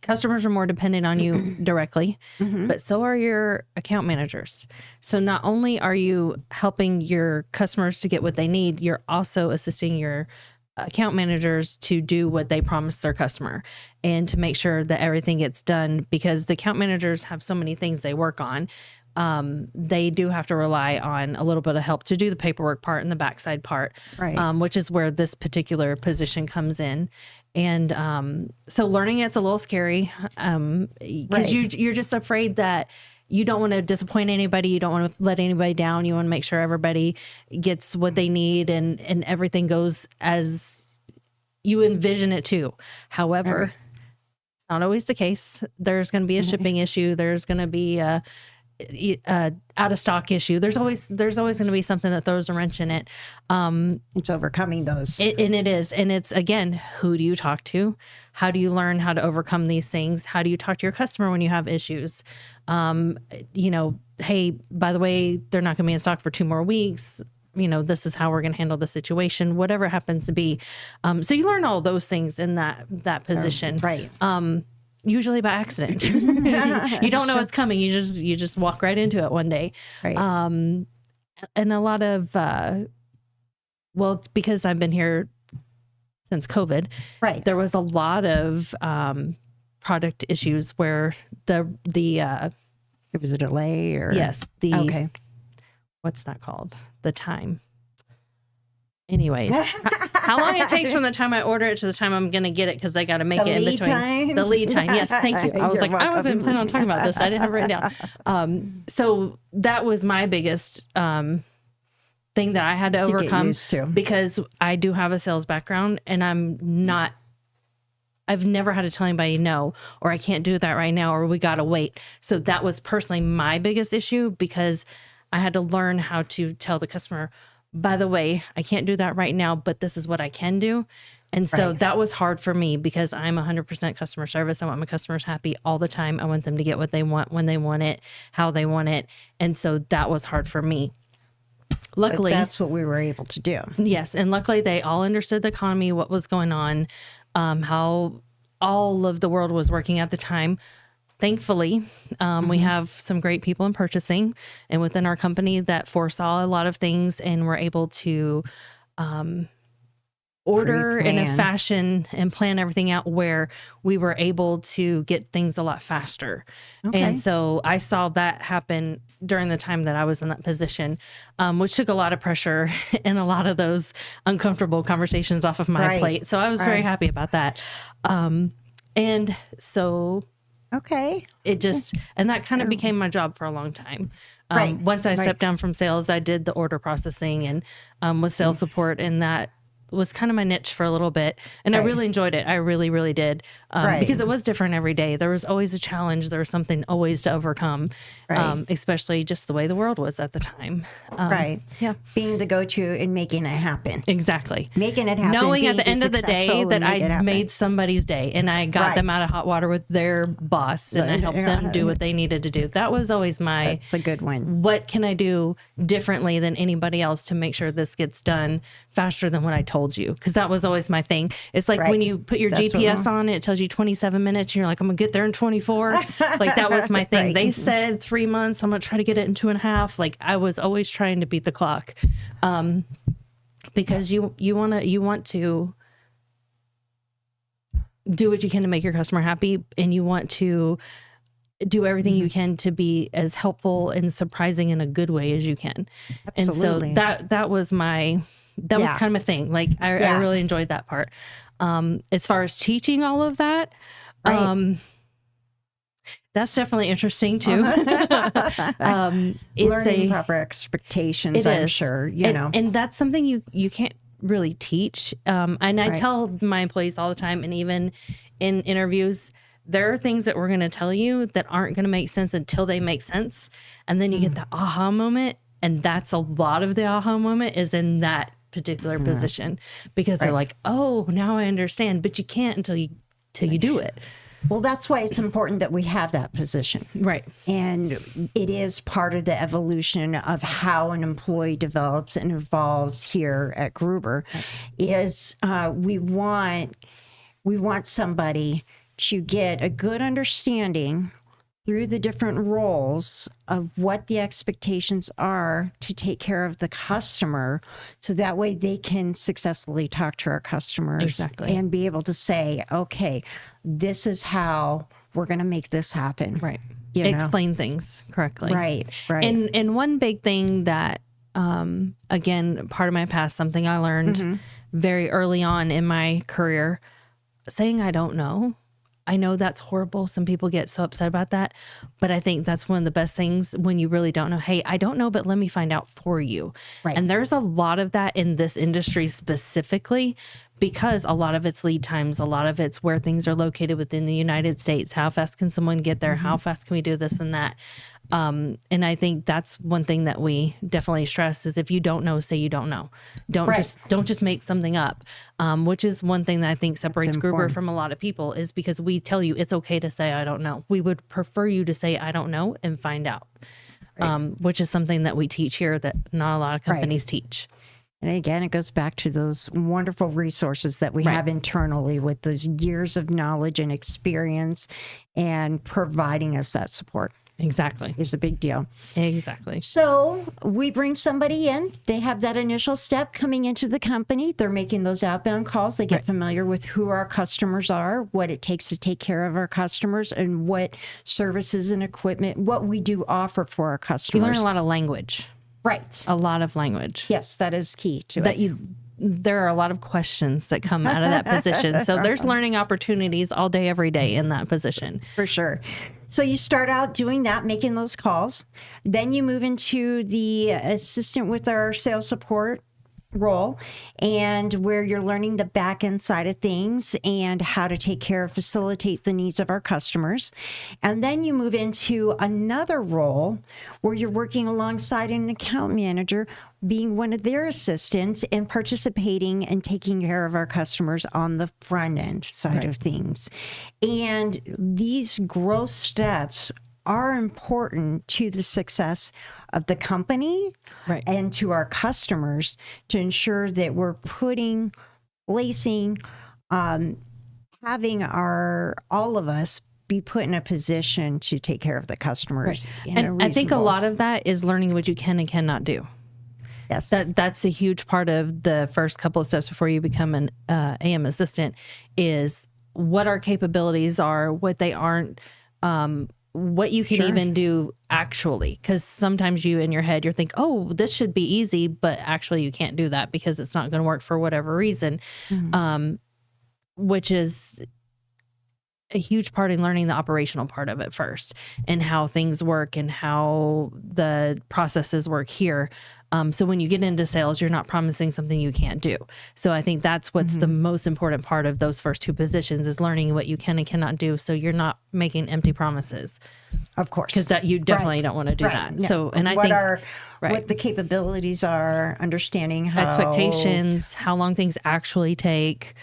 customers are more dependent on you directly, but so are your account managers. So not only are you helping your customers to get what they need, you're also assisting your account managers to do what they promised their customer and to make sure that everything gets done, because the account managers have so many things they work on. They do have to rely on a little bit of help to do the paperwork part and the backside part, Right. which is where this particular position comes in. And so learning it's a little scary because you're just afraid that you don't want to disappoint anybody. You don't want to let anybody down. You want to make sure everybody gets what they need and everything goes as you envision it to. However, it's not always the case. There's going to be a shipping issue. There's going to be a out of stock issue. There's always going to be something that throws a wrench in it. It's overcoming those. And it is. And it's, again, who do you talk to? How do you learn how to overcome these things? How do you talk to your customer when you have issues? Hey, by the way, they're not going to be in stock for 2 more weeks. This is how we're going to handle the situation, whatever it happens to be. So you learn all those things in that position. Right. Usually by accident. You don't know what's coming. You just walk right into it one day. Right. And a lot of, because I've been here since COVID, Right. there was a lot of product issues where the It was a delay or? yes, Okay. what's that called? The time. Anyways, how long it takes from the time I order it to the time I'm going to get it, because they got to make The it in lead between. time? The lead time. Yes, thank you. I was You're like, I welcome. wasn't planning on talking about this. I didn't have it written down. So that was my biggest thing that I had to get overcome, used to. because I do have a sales background and I've never had to tell anybody no, or I can't do that right now, or we got to wait. So that was personally my biggest issue, because I had to learn how to tell the customer, by the way, I can't do that right now, but this is what I can do. And so Right. that was hard for me, because I'm 100% customer service. I want my customers happy all the time. I want them to get what they want, when they want it, how they want it. And so that was hard for me. Luckily, That's what we were able to do. yes. And luckily they all understood the economy, what was going on, how all of the world was working at the time. Thankfully, we have some great people in purchasing and within our company that foresaw a lot of things and were able to order in a Pre-plan. fashion and plan everything out where we were able to get things a lot faster. Okay. And so I saw that happen during the time that I was in that position, which took a lot of pressure and a lot of those uncomfortable conversations off of my Right. plate. So I was very Right. happy about that. And so Okay. it just, and that kind of became my job for a long time. Right, Once I right. stepped down from sales, I did the order processing and was sales support, and that was kind of my niche for a little bit. And I Right. really enjoyed it. I really, really did. Right. Because it was different every day. There was always a challenge. There was something always to overcome, Right. especially just the way the world was at the time. Right. Yeah, Being the go-to and making it happen. exactly. Making it happen. Knowing being at the end of the day successful that and make it I happen. made somebody's day and I got Right. them out of hot water with their boss and I helped them do what they needed to do. That was always my, It's a good one. what can I do differently than anybody else to make sure this gets done faster than what I told you? Because that was always my thing. It's like Right. when you put your That's what- GPS on, it tells you 27 minutes and you're like, I'm gonna get there in 24. Like that was my thing. Right. They said 3 months. I'm gonna try to get it in 2.5. Like I was always trying to beat the clock. Because you want to do what you can to make your customer happy, and you want to do everything you can to be as helpful and surprising in a good way as you can. Absolutely. And so that was my, that was kind of a thing. Like I really enjoyed that part. As far as teaching all of that, that's definitely interesting too. It's Learning proper expectations, I'm sure, you know. And that's something you can't really teach. And I tell my employees all the time, and even in interviews, there are things that we're going to tell you that aren't going to make sense until they make sense. And then you get the aha moment. And that's a lot of the aha moment is in that particular position, because they're like, oh, now I understand. But you can't until you do it. Well, that's why it's important that we have that position. Right. And it is part of the evolution of how an employee develops and evolves here at Gruber. Is we want somebody to get a good understanding through the different roles of what the expectations are to take care of the customer, so that way they can successfully talk to our customers and be able to say, okay, this is how we're going to make this happen. Right. You know? Explain things correctly. Right. And one big thing that, again, part of my past, something I learned very early on in my career, saying I don't know. I know that's horrible. Some people get so upset about that, but I think that's one of the best things when you really don't know. Hey, I don't know, but let me find out for you. Right. And there's a lot of that in this industry specifically, because a lot of it's lead times, a lot of it's where things are located within the United States. How fast can someone get there? How fast can we do this and that? And I think that's one thing that we definitely stress is if you don't know, say you don't know. Don't just make something up, which is one thing that I think separates Gruber from a lot of people, is because we tell you it's okay to say, I don't know. We would prefer you to say, I don't know, and find out, which is something that we teach here that not a lot of companies teach. And again, it goes back to those wonderful resources that we have internally with those years of knowledge and experience and providing us that support. Exactly. Is a big deal. Exactly. So we bring somebody in, they have that initial step coming into the company. They're making those outbound calls. They get familiar with who our customers are, what it takes to take care of our customers, and what services and equipment, what we do offer for our customers. You learn a lot of language. Right. A lot of language. Yes, that is key to that it. There are a lot of questions that come out of that position. So there's learning opportunities all day, every day in that position. For sure. So you start out doing that, making those calls. Then you move into the assistant with our sales support role, and where you're learning the back end side of things and how to take care of, facilitate the needs of our customers. And then you move into another role where you're working alongside an account manager, being one of their assistants and participating and taking care of our customers on the front end side of things. And these growth steps are important to the success of the company and to our customers, to ensure that we're placing, having all of us be put in a position to take care of the customers. And I think a lot of that is learning what you can and cannot do. Yes. That's a huge part of the first couple of steps before you become an AM assistant, is what our capabilities are, what they aren't, what you can even do actually. Because sometimes you, in your head, you're thinking, oh, this should be easy, but actually you can't do that because it's not going to work for whatever reason, which is a huge part in learning the operational part of it first, and how things work and how the processes work here. So when you get into sales, you're not promising something you can't do. So I think that's what's the most important part of those first two positions, is learning what you can and cannot do, so you're not making empty promises. Of course. Because that you definitely don't want to do that. No. So, and I what think what the capabilities are, understanding how expectations, how long things actually take.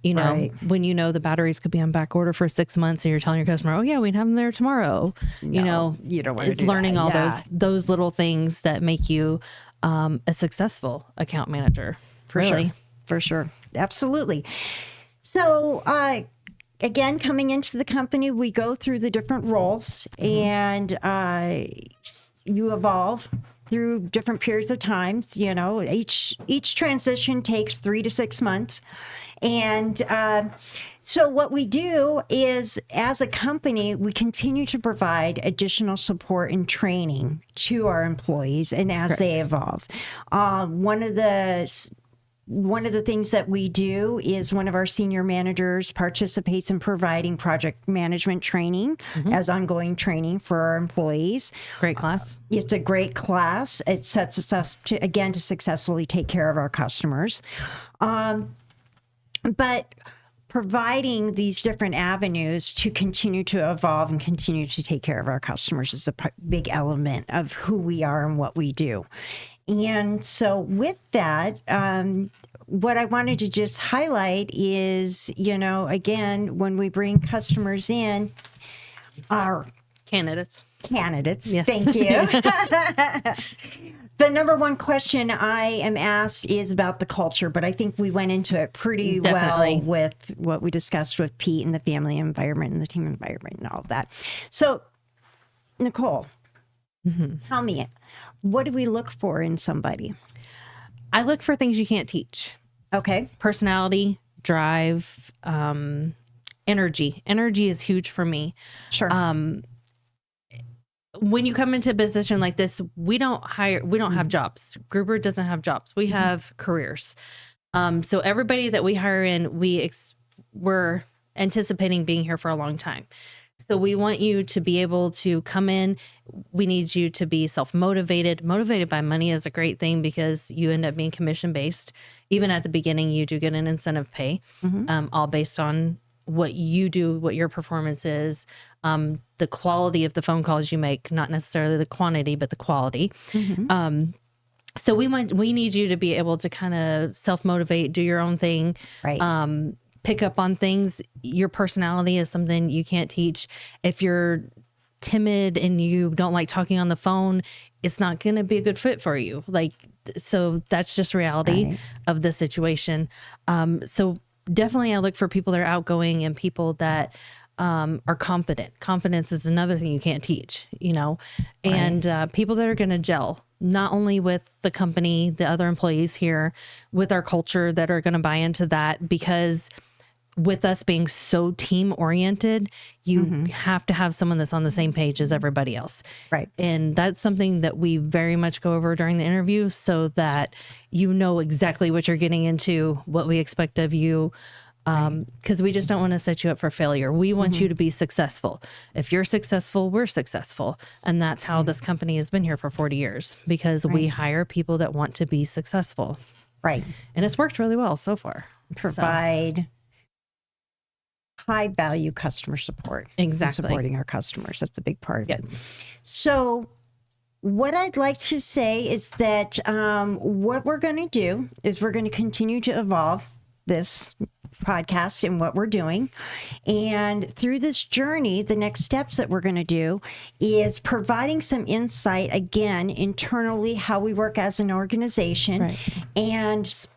You know, when you know the batteries could be on back order for 6 months and you're telling your customer, oh yeah, we can have them there tomorrow. You know, you don't want to it's do learning that. all those little things that make you a successful account manager. For sure. Absolutely. So, again, coming into the company, we go through the different roles, and you evolve through different periods of times. You know, each transition takes 3 to 6 months. And so what we do is, as a company, we continue to provide additional support and training to our employees and as they evolve. One of the things that we do is one of our senior managers participates in providing project management training as ongoing training for our employees. Great class. It's a great class. It sets us up to successfully take care of our customers. But providing these different avenues to continue to evolve and continue to take care of our customers is a big element of who we are and what we do. And so with that, what I wanted to just highlight is, you know, again, when we bring customers in, our Candidates. Yes. Thank you. The number one question I am asked is about the culture, but I think we went into it pretty well with what we discussed with Pete and the family environment and the team environment and all of that. So, Nicole, tell me, what do we look for in somebody? I look for things you can't teach. Okay. Personality, drive, energy. Energy is huge for me. Sure. When you come into a position like this, we don't have jobs. Gruber doesn't have jobs. We have careers. So everybody that we hire in, we're anticipating being here for a long time. So we want you to be able to come in. We need you to be self-motivated. Motivated by money is a great thing because you end up being commission-based. Even at the beginning, you do get an incentive pay, all based on what you do, what your performance is, the quality of the phone calls you make, not necessarily the quantity, but the quality. So we need you to be able to kind of self-motivate, do your own thing, right. Pick up on things. Your personality is something you can't teach. If you're timid and you don't like talking on the phone, it's not going to be a good fit for you. So that's just reality of the situation. So definitely I look for people that are outgoing and people that are confident. Confidence is another thing you can't teach, you know, and people that are going to gel, not only with the company, the other employees here, with our culture that are going to buy into that, because with us being so team oriented, you have to have someone that's on the same page as everybody else. Right. And that's something that we very much go over during the interview so that you know exactly what you're getting into, what we expect of you. Because we just don't want to set you up for failure. We want you to be successful. If you're successful, we're successful. And that's how this company has been here for 40 years, because we hire people that want to be successful. Right. And it's worked really well so far. Provide high value customer support. Exactly. Supporting our customers. That's a big part of it. So what I'd like to say is that what we're going to do is we're going to continue to evolve this podcast and what we're doing. And through this journey, the next steps that we're going to do is providing some insight, again, internally, how we work as an organization, and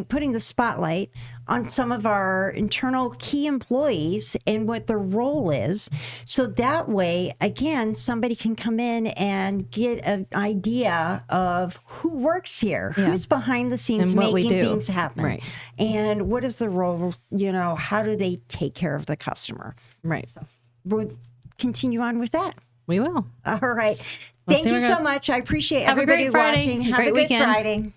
putting the spotlight on some of our internal key employees and what their role is. So that way, again, somebody can come in and get an idea of who works here, who's behind the scenes making things happen, and what is the role, you know, how do they take care of the customer? Right. So we'll continue on with that. We will. All right. Thank you so much. I appreciate everybody watching. Have a good Friday.